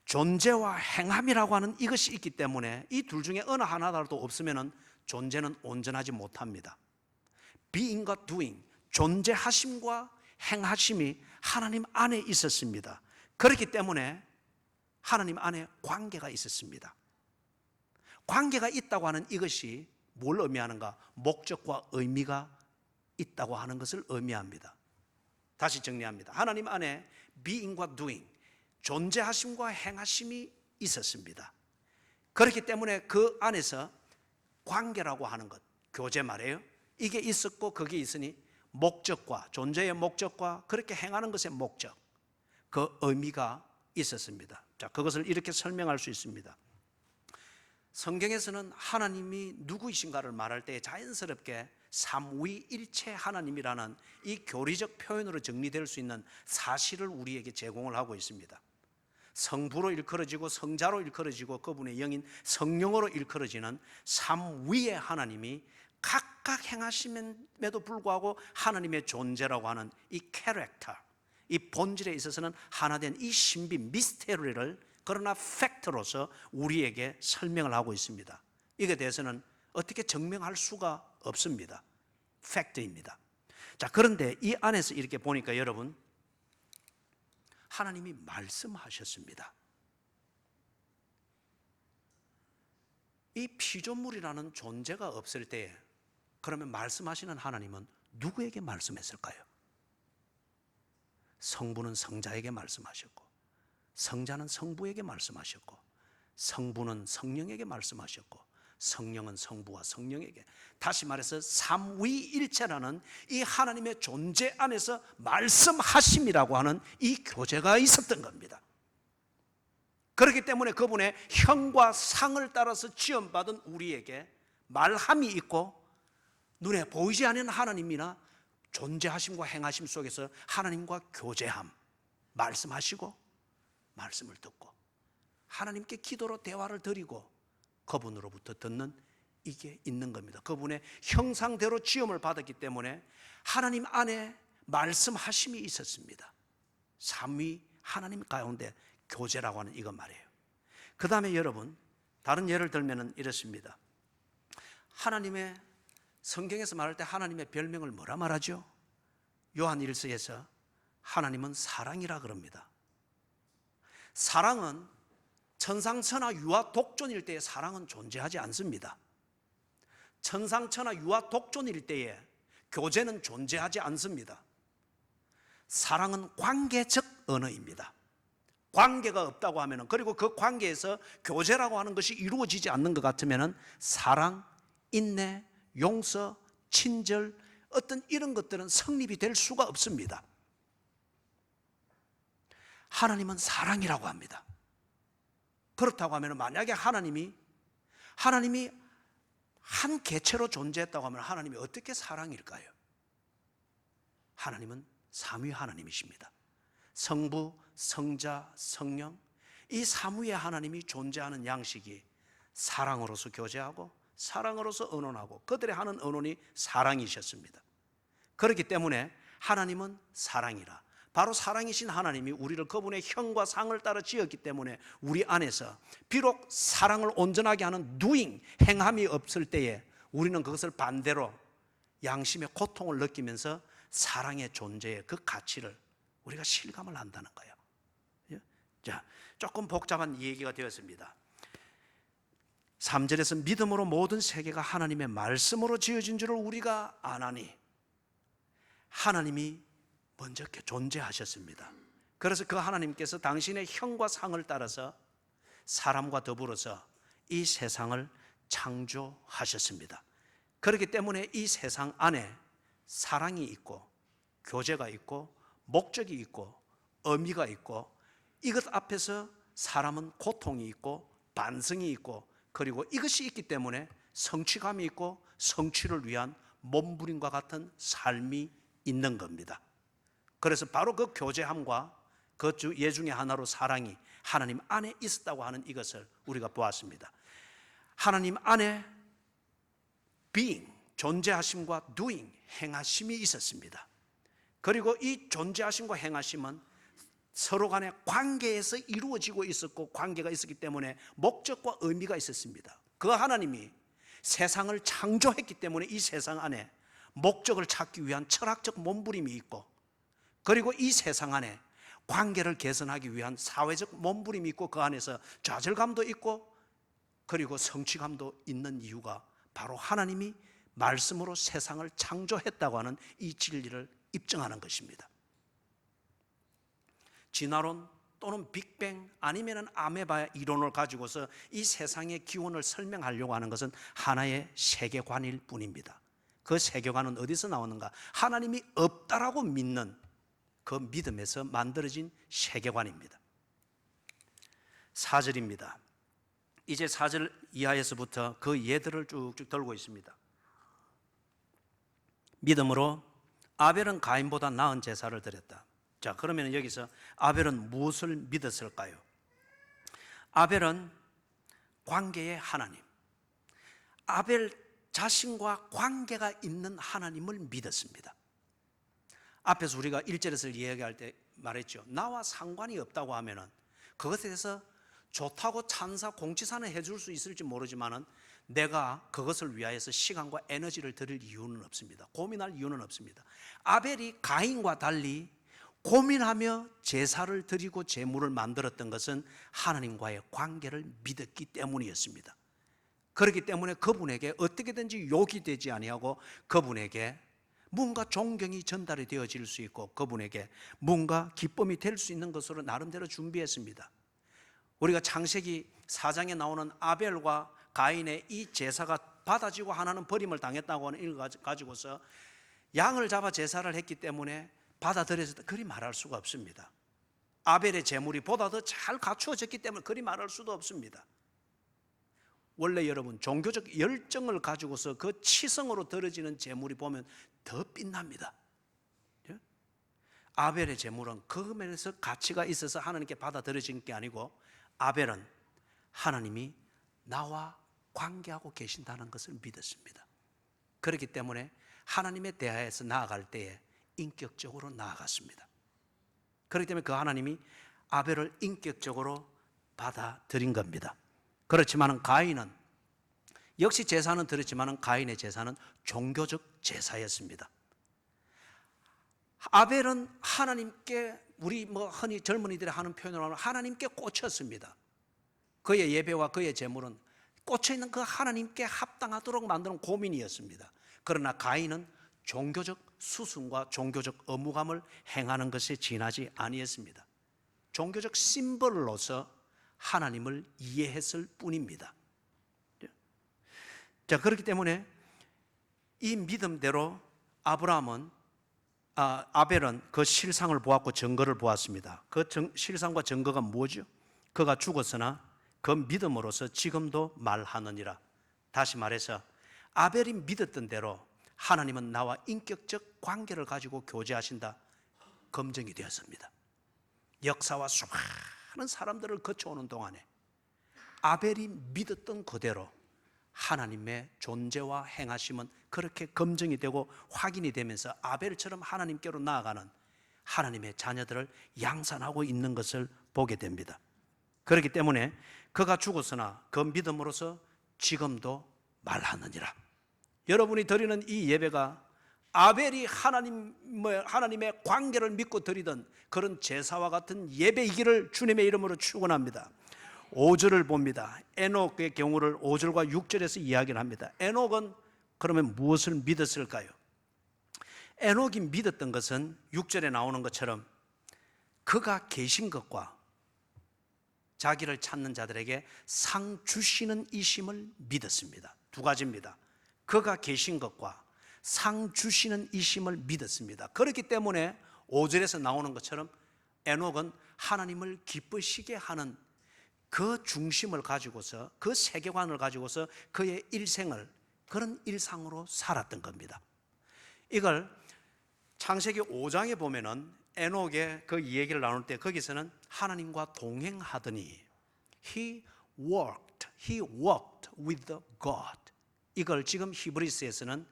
존재와 행함이라고 하는 이것이 있기 때문에 이 둘 중에 어느 하나라도 없으면 존재는 온전하지 못합니다. being과 doing, 존재하심과 행하심이 하나님 안에 있었습니다. 그렇기 때문에 하나님 안에 관계가 있었습니다. 관계가 있다고 하는 이것이 뭘 의미하는가? 목적과 의미가 있다고 하는 것을 의미합니다. 다시 정리합니다. 하나님 안에 being과 doing, 존재하심과 행하심이 있었습니다. 그렇기 때문에 그 안에서 관계라고 하는 것, 교제 말이에요. 이게 있었고 거기에 있으니 목적과, 존재의 목적과 그렇게 행하는 것의 목적, 그 의미가 있었습니다. 자, 그것을 이렇게 설명할 수 있습니다. 성경에서는 하나님이 누구이신가를 말할 때 자연스럽게 삼위일체 하나님이라는 이 교리적 표현으로 정리될 수 있는 사실을 우리에게 제공을 하고 있습니다. 성부로 일컬어지고 성자로 일컬어지고 그분의 영인 성령으로 일컬어지는 삼위의 하나님이 각각 행하심에도 불구하고 하나님의 존재라고 하는 이 캐릭터, 이 본질에 있어서는 하나된 이 신비 미스테리를 그러나 팩트로서 우리에게 설명을 하고 있습니다. 이에 대해서는 어떻게 증명할 수가 없습니다. 팩트입니다. 자, 그런데 이 안에서 이렇게 보니까 여러분, 하나님이 말씀하셨습니다. 이 피조물이라는 존재가 없을 때 그러면 말씀하시는 하나님은 누구에게 말씀했을까요? 성부는 성자에게 말씀하셨고, 성자는 성부에게 말씀하셨고, 성부는 성령에게 말씀하셨고, 성령은 성부와 성령에게, 다시 말해서 삼위일체라는 이 하나님의 존재 안에서 말씀하심이라고 하는 이 교제가 있었던 겁니다. 그렇기 때문에 그분의 형과 상을 따라서 지음받은 우리에게 말함이 있고, 눈에 보이지 않는 하나님이나 존재하심과 행하심 속에서 하나님과 교제함, 말씀하시고 말씀을 듣고 하나님께 기도로 대화를 드리고 그분으로부터 듣는 이게 있는 겁니다. 그분의 형상대로 지음을 받았기 때문에 하나님 안에 말씀하심이 있었습니다. 삼위 하나님 가운데 교제라고 하는 이것 말이에요. 그 다음에 여러분, 다른 예를 들면 이렇습니다. 하나님의, 성경에서 말할 때 하나님의 별명을 뭐라 말하죠? 요한 1서에서 하나님은 사랑이라 그럽니다. 사랑은 천상천하 유아 독존일 때에 사랑은 존재하지 않습니다. 천상천하 유아 독존일 때에 교제는 존재하지 않습니다. 사랑은 관계적 언어입니다. 관계가 없다고 하면, 그리고 그 관계에서 교제라고 하는 것이 이루어지지 않는 것 같으면 사랑, 인내, 용서, 친절, 어떤 이런 것들은 성립이 될 수가 없습니다. 하나님은 사랑이라고 합니다. 그렇다고 하면 만약에 하나님이 한 개체로 존재했다고 하면 하나님이 어떻게 사랑일까요? 하나님은 삼위 하나님이십니다. 성부, 성자, 성령, 이 삼위의 하나님이 존재하는 양식이 사랑으로서 교제하고 사랑으로서 언론하고 그들의 하는 언론이 사랑이셨습니다. 그렇기 때문에 하나님은 사랑이라, 바로 사랑이신 하나님이 우리를 그분의 형과 상을 따라 지었기 때문에 우리 안에서 비록 사랑을 온전하게 하는 doing, 행함이 없을 때에 우리는 그것을 반대로 양심의 고통을 느끼면서 사랑의 존재의 그 가치를 우리가 실감을 한다는 거예요. 자, 조금 복잡한 얘기가 되었습니다. 3절에서 믿음으로 모든 세계가 하나님의 말씀으로 지어진 줄을 우리가 아나니, 하나님이 먼저 존재하셨습니다. 그래서 그 하나님께서 당신의 형과 상을 따라서 사람과 더불어서 이 세상을 창조하셨습니다. 그렇기 때문에 이 세상 안에 사랑이 있고 교제가 있고 목적이 있고 의미가 있고, 이것 앞에서 사람은 고통이 있고 반성이 있고, 그리고 이것이 있기 때문에 성취감이 있고 성취를 위한 몸부림과 같은 삶이 있는 겁니다. 그래서 바로 그 교제함과 그 예 중에 하나로 사랑이 하나님 안에 있었다고 하는 이것을 우리가 보았습니다. 하나님 안에 being, 존재하심과 doing, 행하심이 있었습니다. 그리고 이 존재하심과 행하심은 서로 간의 관계에서 이루어지고 있었고 관계가 있었기 때문에 목적과 의미가 있었습니다. 그 하나님이 세상을 창조했기 때문에 이 세상 안에 목적을 찾기 위한 철학적 몸부림이 있고, 그리고 이 세상 안에 관계를 개선하기 위한 사회적 몸부림이 있고, 그 안에서 좌절감도 있고 그리고 성취감도 있는 이유가 바로 하나님이 말씀으로 세상을 창조했다고 하는 이 진리를 입증하는 것입니다. 진화론 또는 빅뱅 아니면 아메바 이론을 가지고서 이 세상의 기원을 설명하려고 하는 것은 하나의 세계관일 뿐입니다. 그 세계관은 어디서 나오는가? 하나님이 없다라고 믿는 그 믿음에서 만들어진 세계관입니다. 4절입니다. 이제 4절 이하에서부터 그 예들을 쭉쭉 들고 있습니다. 믿음으로 아벨은 가인보다 나은 제사를 드렸다. 자, 그러면 여기서 아벨은 무엇을 믿었을까요? 아벨은 관계의 하나님, 아벨 자신과 관계가 있는 하나님을 믿었습니다. 앞에서 우리가 1절에서 이야기할 때 말했죠. 나와 상관이 없다고 하면은 그것에 대해서 좋다고 찬사, 공치사는 해줄 수 있을지 모르지만은 내가 그것을 위하여서 시간과 에너지를 들일 이유는 없습니다. 고민할 이유는 없습니다. 아벨이 가인과 달리 고민하며 제사를 드리고 제물을 만들었던 것은 하나님과의 관계를 믿었기 때문이었습니다. 그렇기 때문에 그분에게 어떻게든지 욕이 되지 아니하고 그분에게 뭔가 존경이 전달이 되어질 수 있고 그분에게 뭔가 기쁨이 될 수 있는 것으로 나름대로 준비했습니다. 우리가 창세기 4장에 나오는 아벨과 가인의 이 제사가 받아지고 하나는 버림을 당했다고 하는 이걸 가지고서 양을 잡아 제사를 했기 때문에 받아들여졌다, 그리 말할 수가 없습니다. 아벨의 제물이 보다 더 잘 갖추어졌기 때문에 그리 말할 수도 없습니다. 원래 여러분 종교적 열정을 가지고서 그 치성으로 드려지는 제물이 보면 더 빛납니다. 아벨의 제물은 그 면에서 가치가 있어서 하나님께 받아들여진 게 아니고, 아벨은 하나님이 나와 관계하고 계신다는 것을 믿었습니다. 그렇기 때문에 하나님에 대하여서 나아갈 때에 인격적으로 나아갔습니다. 그렇기 때문에 그 하나님이 아벨을 인격적으로 받아들인 겁니다. 그렇지만 가인은 역시 제사는 드렸지만 가인의 제사는 종교적 제사였습니다. 아벨은 하나님께, 우리 흔히 젊은이들이 하는 표현으로 하면 하나님께 꽂혔습니다. 그의 예배와 그의 제물은 꽂혀있는 그 하나님께 합당하도록 만드는 고민이었습니다. 그러나 가인은 종교적 수순과 종교적 의무감을 행하는 것에 지나지 아니했습니다. 종교적 심벌로서 하나님을 이해했을 뿐입니다. 자, 그렇기 때문에 이 믿음대로 아벨은 그 실상을 보았고 증거를 보았습니다. 그 실상과 증거가 뭐죠? 그가 죽었으나 그 믿음으로서 지금도 말하느니라. 다시 말해서 아벨이 믿었던 대로 하나님은 나와 인격적 관계를 가지고 교제하신다, 검증이 되었습니다. 역사와 수많은 사람들을 거쳐오는 동안에 아벨이 믿었던 그대로 하나님의 존재와 행하심은 그렇게 검증이 되고 확인이 되면서 아벨처럼 하나님께로 나아가는 하나님의 자녀들을 양산하고 있는 것을 보게 됩니다. 그렇기 때문에 그가 죽었으나 그 믿음으로서 지금도 말하느니라. 여러분이 드리는 이 예배가 아벨이 하나님의 관계를 믿고 드리던 그런 제사와 같은 예배이기를 주님의 이름으로 축원합니다. 5절을 봅니다. 에녹의 경우를 5절과 6절에서 이야기를 합니다. 에녹은 그러면 무엇을 믿었을까요? 에녹이 믿었던 것은 6절에 나오는 것처럼 그가 계신 것과 자기를 찾는 자들에게 상 주시는 이심을 믿었습니다. 두 가지입니다. 그가 계신 것과 상 주시는 이심을 믿었습니다. 그렇기 때문에 5절에서 나오는 것처럼 에녹은 하나님을 기쁘시게 하는 그 중심을 가지고서, 그 세계관을 가지고서 그의 일생을 그런 일상으로 살았던 겁니다. 이걸 창세기 5장에 보면은 에녹의 그 얘기를 나눌 때 거기서는 하나님과 동행하더니 He walked with God. 이걸 지금 히브리스에서는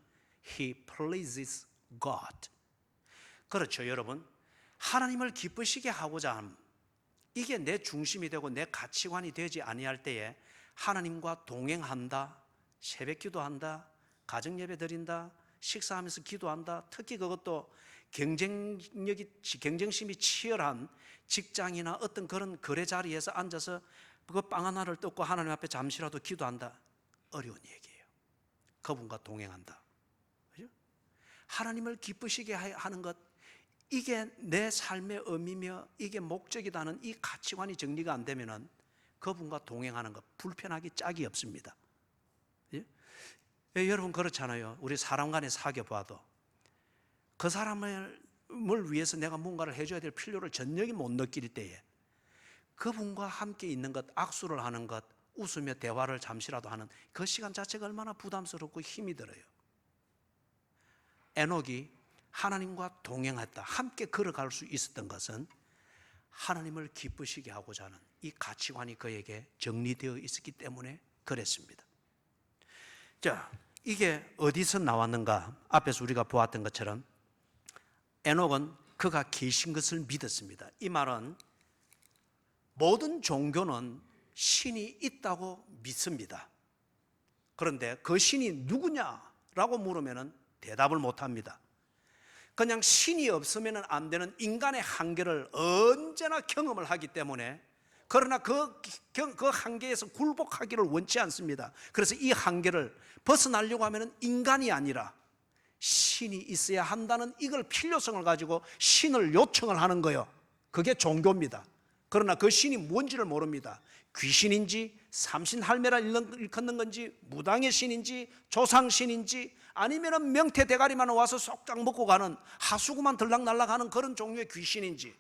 He pleases God. 그렇죠, 여러분. 하나님을 기쁘시게 하고자 함, 이게 내 중심이 되고 내 가치관이 되지 아니할 때에 하나님과 동행한다, 새벽 기도한다, 가정 예배 드린다, 식사하면서 기도한다, 특히 그것도 경쟁심이 치열한 직장이나 어떤 그런 거래 자리에서 앉아서 그 빵 하나를 뜯고 하나님 앞에 잠시라도 기도한다, 어려운 얘기예요. 그분과 동행한다. 그죠? 하나님을 기쁘시게 하는 것, 이게 내 삶의 의미며 이게 목적이라는 이 가치관이 정리가 안 되면은 그분과 동행하는 것 불편하기 짝이 없습니다. 예? 여러분 그렇잖아요. 우리 사람 간에 사귀어 봐도 그 사람을 위해서 내가 뭔가를 해줘야 될 필요를 전혀 못 느낄 때에 그분과 함께 있는 것, 악수를 하는 것, 웃으며 대화를 잠시라도 하는 그 시간 자체가 얼마나 부담스럽고 힘이 들어요. 에녹이 하나님과 동행했다, 함께 걸어갈 수 있었던 것은 하나님을 기쁘시게 하고자 하는 이 가치관이 그에게 정리되어 있었기 때문에 그랬습니다. 자, 이게 어디서 나왔는가? 앞에서 우리가 보았던 것처럼 에녹은 그가 계신 것을 믿었습니다. 이 말은 모든 종교는 신이 있다고 믿습니다. 그런데 그 신이 누구냐라고 물으면 대답을 못합니다. 그냥 신이 없으면 안 되는 인간의 한계를 언제나 경험을 하기 때문에, 그러나 그 한계에서 굴복하기를 원치 않습니다. 그래서 이 한계를 벗어나려고 하면 인간이 아니라 신이 있어야 한다는 이걸 필요성을 가지고 신을 요청을 하는 거예요. 그게 종교입니다. 그러나 그 신이 뭔지를 모릅니다. 귀신인지 삼신할매라 일컫는 건지 무당의 신인지 조상신인지 아니면 명태 대가리만 와서 쏙쫙 먹고 가는 하수구만 들락날락하는 그런 종류의 귀신인지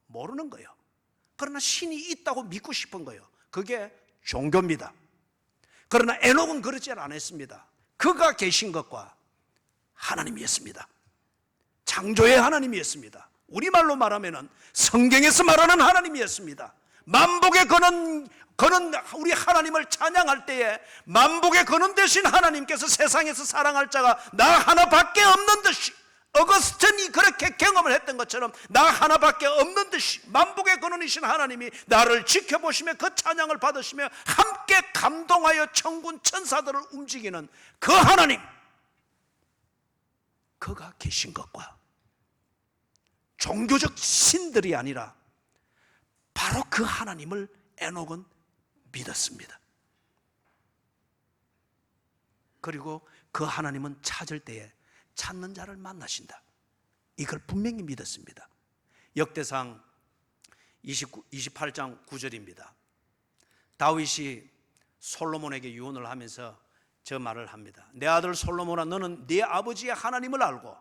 모르는 거예요. 그러나 신이 있다고 믿고 싶은 거예요. 그게 종교입니다. 그러나 에녹은 그러지 않았습니다. 그가 계신 것과 하나님이었습니다. 창조의 하나님이었습니다. 우리말로 말하면 성경에서 말하는 하나님이었습니다. 만복의 근원 우리 하나님을 찬양할 때에 만복의 근원 되신 하나님께서 세상에서 사랑할 자가 나 하나밖에 없는 듯이, 어거스틴이 그렇게 경험을 했던 것처럼 나 하나밖에 없는 듯이 만복의 근원이신 하나님이 나를 지켜보시며 그 찬양을 받으시며 함께 감동하여 천군 천사들을 움직이는 그 하나님, 그가 계신 것과 종교적 신들이 아니라 바로 그 하나님을 에녹은 믿었습니다. 그리고 그 하나님은 찾을 때에 찾는 자를 만나신다, 이걸 분명히 믿었습니다. 역대상 28장 9절입니다. 다윗이 솔로몬에게 유언을 하면서 저 말을 합니다. 내 아들 솔로몬아, 너는 네 아버지의 하나님을 알고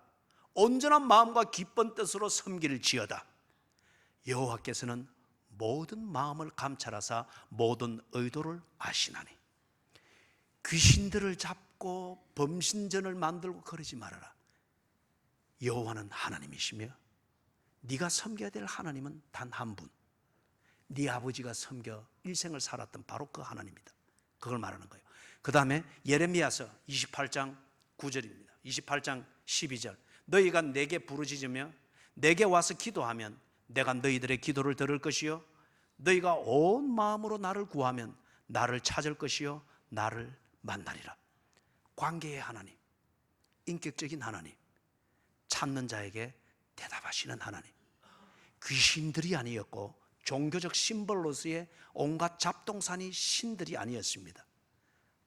온전한 마음과 기쁜 뜻으로 섬길지어다. 여호와께서는 모든 마음을 감찰하사 모든 의도를 아시나니. 귀신들을 잡고 범신전을 만들고 그러지 말아라. 여호와는 하나님이시며 네가 섬겨야 될 하나님은 단 한 분, 네 아버지가 섬겨 일생을 살았던 바로 그 하나님이다. 그걸 말하는 거예요. 그 다음에 예레미야서 28장 9절입니다. 28장 12절. 너희가 내게 부르짖으며 내게 와서 기도하면 내가 너희들의 기도를 들을 것이요 너희가 온 마음으로 나를 구하면 나를 찾을 것이요 나를 만나리라. 관계의 하나님, 인격적인 하나님, 찾는 자에게 대답하시는 하나님. 귀신들이 아니었고 종교적 심벌로서의 온갖 잡동사니 신들이 아니었습니다.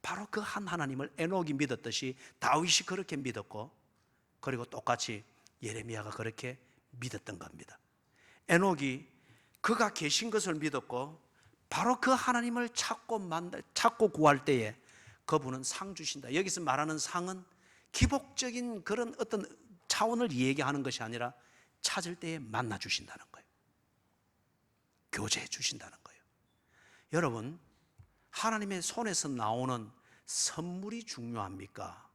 바로 그 한 하나님을 에녹이 믿었듯이 다윗이 그렇게 믿었고, 그리고 똑같이 예레미야가 그렇게 믿었던 겁니다. 에녹이 그가 계신 것을 믿었고 바로 그 하나님을 찾고 구할 때에 그분은 상 주신다. 여기서 말하는 상은 기복적인 그런 어떤 차원을 얘기하는 것이 아니라 찾을 때에 만나 주신다는 거예요. 교제해 주신다는 거예요. 여러분, 하나님의 손에서 나오는 선물이 중요합니까?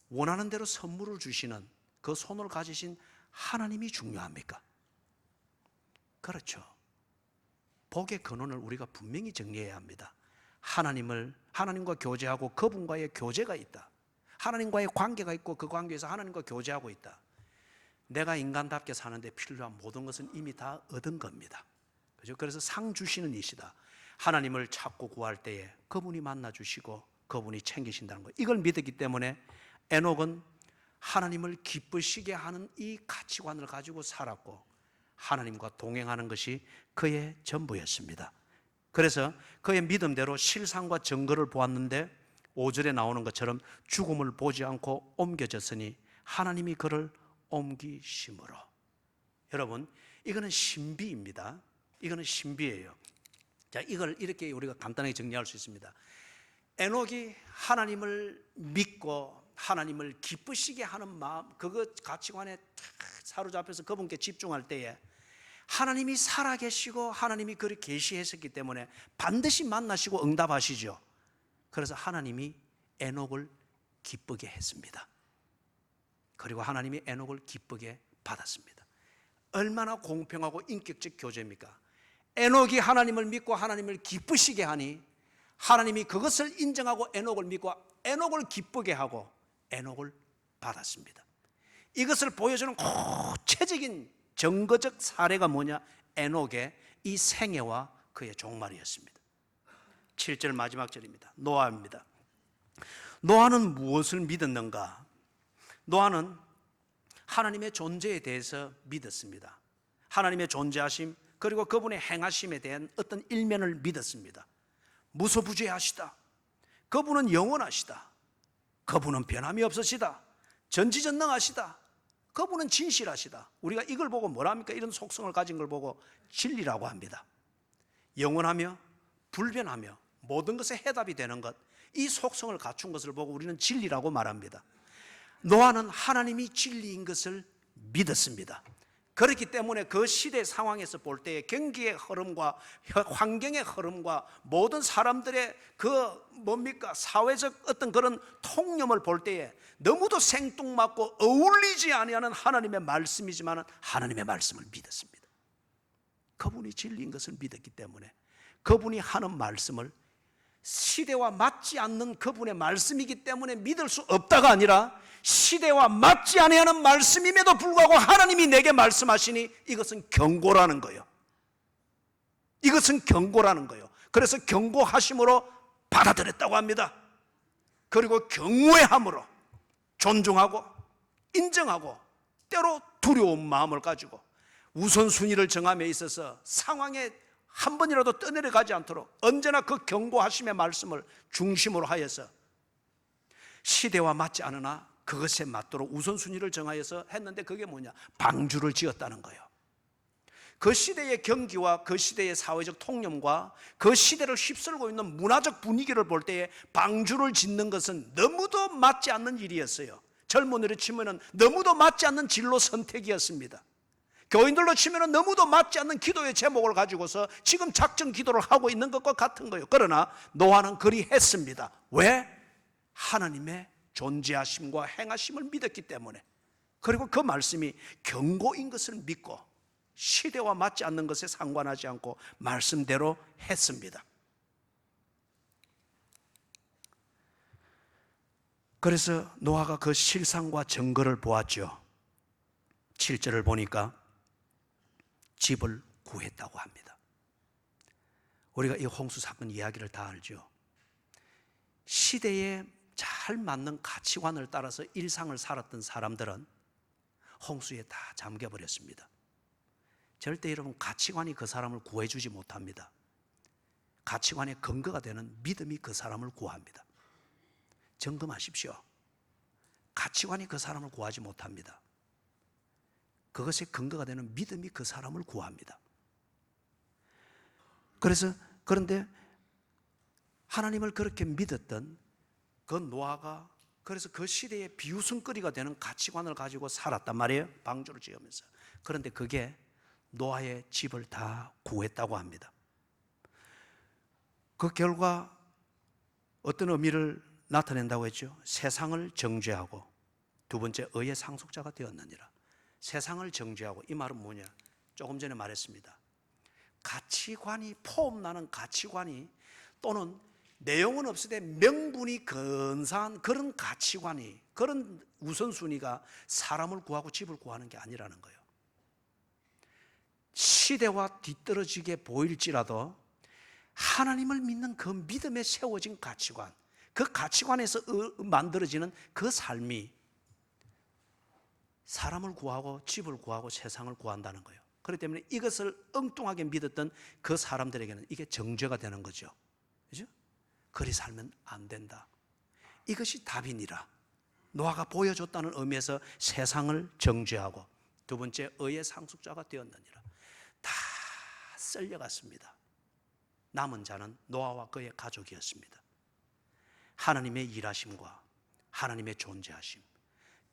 원하는 대로 선물을 주시는 그 손을 가지신 하나님이 중요합니까? 그렇죠. 복의 근원을 우리가 분명히 정리해야 합니다. 하나님과 교제하고 그분과의 교제가 있다. 하나님과의 관계가 있고 그 관계에서 하나님과 교제하고 있다. 내가 인간답게 사는데 필요한 모든 것은 이미 다 얻은 겁니다. 그죠? 그래서 상 주시는 이시다. 하나님을 찾고 구할 때에 그분이 만나 주시고 그분이 챙기신다는 거, 이걸 믿었기 때문에 에녹은 하나님을 기쁘시게 하는 이 가치관을 가지고 살았고 하나님과 동행하는 것이 그의 전부였습니다. 그래서 그의 믿음대로 실상과 증거를 보았는데 5절에 나오는 것처럼 죽음을 보지 않고 옮겨졌으니 하나님이 그를 옮기심으로. 여러분, 이거는 신비입니다. 이거는 신비예요. 자, 이걸 이렇게 우리가 간단하게 정리할 수 있습니다. 에녹이 하나님을 믿고 하나님을 기쁘시게 하는 마음, 그거 가치관에 사로잡혀서 그분께 집중할 때에 하나님이 살아계시고 하나님이 그를 계시했었기 때문에 반드시 만나시고 응답하시죠. 그래서 하나님이 에녹을 기쁘게 했습니다. 그리고 하나님이 에녹을 기쁘게 받았습니다. 얼마나 공평하고 인격적 교제입니까? 에녹이 하나님을 믿고 하나님을 기쁘시게 하니 하나님이 그것을 인정하고 에녹을 믿고 에녹을 기쁘게 하고 에녹을 받았습니다. 이것을 보여주는 구체적인 증거적 사례가 뭐냐? 에녹의 이 생애와 그의 종말이었습니다. 7절 마지막 절입니다. 노아입니다. 노아는 무엇을 믿었는가? 노아는 하나님의 존재에 대해서 믿었습니다. 하나님의 존재하심 그리고 그분의 행하심에 대한 어떤 일면을 믿었습니다. 무소부재하시다. 그분은 영원하시다. 그분은 변함이 없으시다. 전지전능하시다. 그분은 진실하시다. 우리가 이걸 보고 뭐라 합니까? 이런 속성을 가진 걸 보고 진리라고 합니다. 영원하며 불변하며 모든 것에 해답이 되는 것, 이 속성을 갖춘 것을 보고 우리는 진리라고 말합니다. 노아는 하나님이 진리인 것을 믿었습니다. 그렇기 때문에 그 시대 상황에서 볼 때에 경기의 흐름과 환경의 흐름과 모든 사람들의 사회적 어떤 그런 통념을 볼 때에 너무도 생뚱맞고 어울리지 아니하는 하나님의 말씀이지만 하나님의 말씀을 믿었습니다. 그분이 진리인 것을 믿었기 때문에 그분이 하는 말씀을 시대와 맞지 않는 그분의 말씀이기 때문에 믿을 수 없다가 아니라 시대와 맞지 아니하는 말씀임에도 불구하고 하나님이 내게 말씀하시니 이것은 경고라는 거예요. 이것은 경고라는 거예요. 그래서 경고하심으로 받아들였다고 합니다. 그리고 경외함으로 존중하고 인정하고 때로 두려운 마음을 가지고 우선순위를 정함에 있어서 상황에 한 번이라도 떠내려가지 않도록 언제나 그 경고하심의 말씀을 중심으로 하여서 시대와 맞지 않으나 그것에 맞도록 우선순위를 정하여서 했는데 그게 뭐냐? 방주를 지었다는 거예요. 그 시대의 경기와 그 시대의 사회적 통념과 그 시대를 휩쓸고 있는 문화적 분위기를 볼 때에 방주를 짓는 것은 너무도 맞지 않는 일이었어요. 젊은이로 치면 너무도 맞지 않는 진로 선택이었습니다. 교인들로 치면 너무도 맞지 않는 기도의 제목을 가지고서 지금 작정 기도를 하고 있는 것과 같은 거예요. 그러나 노아는 그리 했습니다. 왜? 하나님의 존재하심과 행하심을 믿었기 때문에. 그리고 그 말씀이 경고인 것을 믿고 시대와 맞지 않는 것에 상관하지 않고 말씀대로 했습니다. 그래서 노아가 그 실상과 증거를 보았죠. 7절을 보니까 집을 구했다고 합니다. 우리가 이 홍수 사건 이야기를 다 알죠. 시대에 잘 맞는 가치관을 따라서 일상을 살았던 사람들은 홍수에 다 잠겨버렸습니다. 절대 여러분 가치관이 그 사람을 구해주지 못합니다. 가치관의 근거가 되는 믿음이 그 사람을 구합니다. 점검하십시오. 가치관이 그 사람을 구하지 못합니다. 그것의 근거가 되는 믿음이 그 사람을 구합니다. 그런데 하나님을 그렇게 믿었던 그 노아가 그래서 그 시대의 비웃음거리가 되는 가치관을 가지고 살았단 말이에요. 방주를 지으면서. 그런데 그게 노아의 집을 다 구했다고 합니다. 그 결과 어떤 의미를 나타낸다고 했죠? 세상을 정죄하고 두 번째 의의 상속자가 되었느니라. 세상을 정죄하고 이 말은 뭐냐? 조금 전에 말했습니다. 가치관이 포함나는 가치관이 또는 내용은 없으되 명분이 근사한 그런 가치관이, 그런 우선순위가 사람을 구하고 집을 구하는 게 아니라는 거예요. 시대와 뒤떨어지게 보일지라도 하나님을 믿는 그 믿음에 세워진 가치관, 그 가치관에서 만들어지는 그 삶이 사람을 구하고 집을 구하고 세상을 구한다는 거예요. 그렇기 때문에 이것을 엉뚱하게 믿었던 그 사람들에게는 이게 정죄가 되는 거죠. 그죠? 그리 살면 안 된다. 이것이 답이니라. 노아가 보여줬다는 의미에서 세상을 정죄하고, 두 번째, 의의 상속자가 되었느니라. 다 썰려갔습니다. 남은 자는 노아와 그의 가족이었습니다. 하나님의 일하심과 하나님의 존재하심,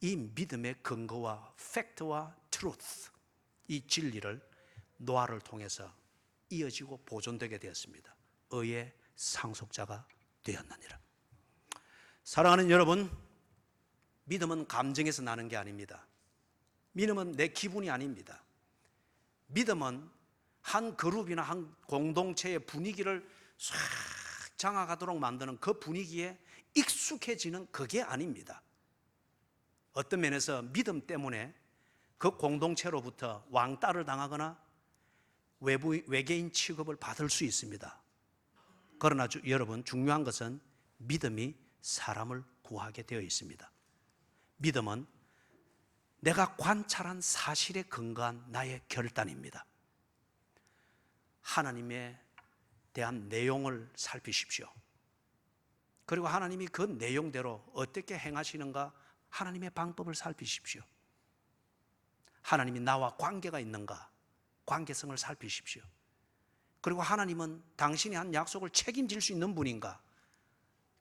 이 믿음의 근거와 팩트와 트루스, 이 진리를 노아를 통해서 이어지고 보존되게 되었습니다. 의의 상속자가 되었느니라. 사랑하는 여러분, 믿음은 감정에서 나는 게 아닙니다. 믿음은 내 기분이 아닙니다. 믿음은 한 그룹이나 한 공동체의 분위기를 싹 장악하도록 만드는 그 분위기에 익숙해지는 그게 아닙니다. 어떤 면에서 믿음 때문에 그 공동체로부터 왕따를 당하거나 외계인 취급을 받을 수 있습니다. 그러나 여러분, 중요한 것은 믿음이 사람을 구하게 되어 있습니다. 믿음은 내가 관찰한 사실에 근거한 나의 결단입니다. 하나님에 대한 내용을 살피십시오. 그리고 하나님이 그 내용대로 어떻게 행하시는가, 하나님의 방법을 살피십시오. 하나님이 나와 관계가 있는가, 관계성을 살피십시오. 그리고 하나님은 당신이 한 약속을 책임질 수 있는 분인가,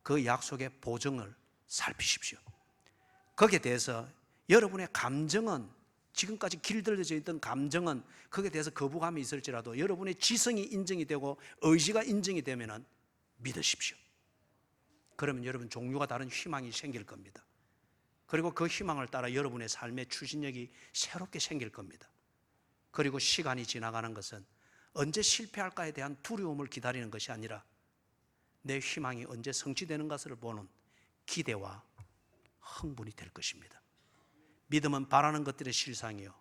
그 약속의 보증을 살피십시오. 거기에 대해서 여러분의 감정은, 지금까지 길들여져 있던 감정은 거기에 대해서 거부감이 있을지라도 여러분의 지성이 인정이 되고 의지가 인정이 되면 믿으십시오. 그러면 여러분 종류가 다른 희망이 생길 겁니다. 그리고 그 희망을 따라 여러분의 삶의 추진력이 새롭게 생길 겁니다. 그리고 시간이 지나가는 것은 언제 실패할까에 대한 두려움을 기다리는 것이 아니라 내 희망이 언제 성취되는 것을 보는 기대와 흥분이 될 것입니다. 믿음은 바라는 것들의 실상이요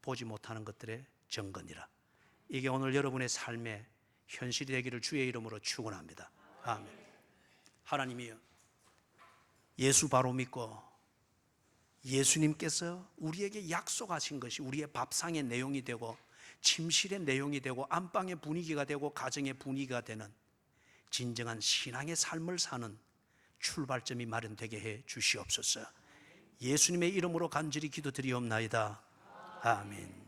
보지 못하는 것들의 증거니라. 이게 오늘 여러분의 삶의 현실이 되기를 주의 이름으로 축원합니다. 아멘. 하나님이여, 예수 바로 믿고 예수님께서 우리에게 약속하신 것이 우리의 밥상의 내용이 되고 침실의 내용이 되고 안방의 분위기가 되고 가정의 분위기가 되는 진정한 신앙의 삶을 사는 출발점이 마련되게 해 주시옵소서. 예수님의 이름으로 간절히 기도드리옵나이다. 아멘.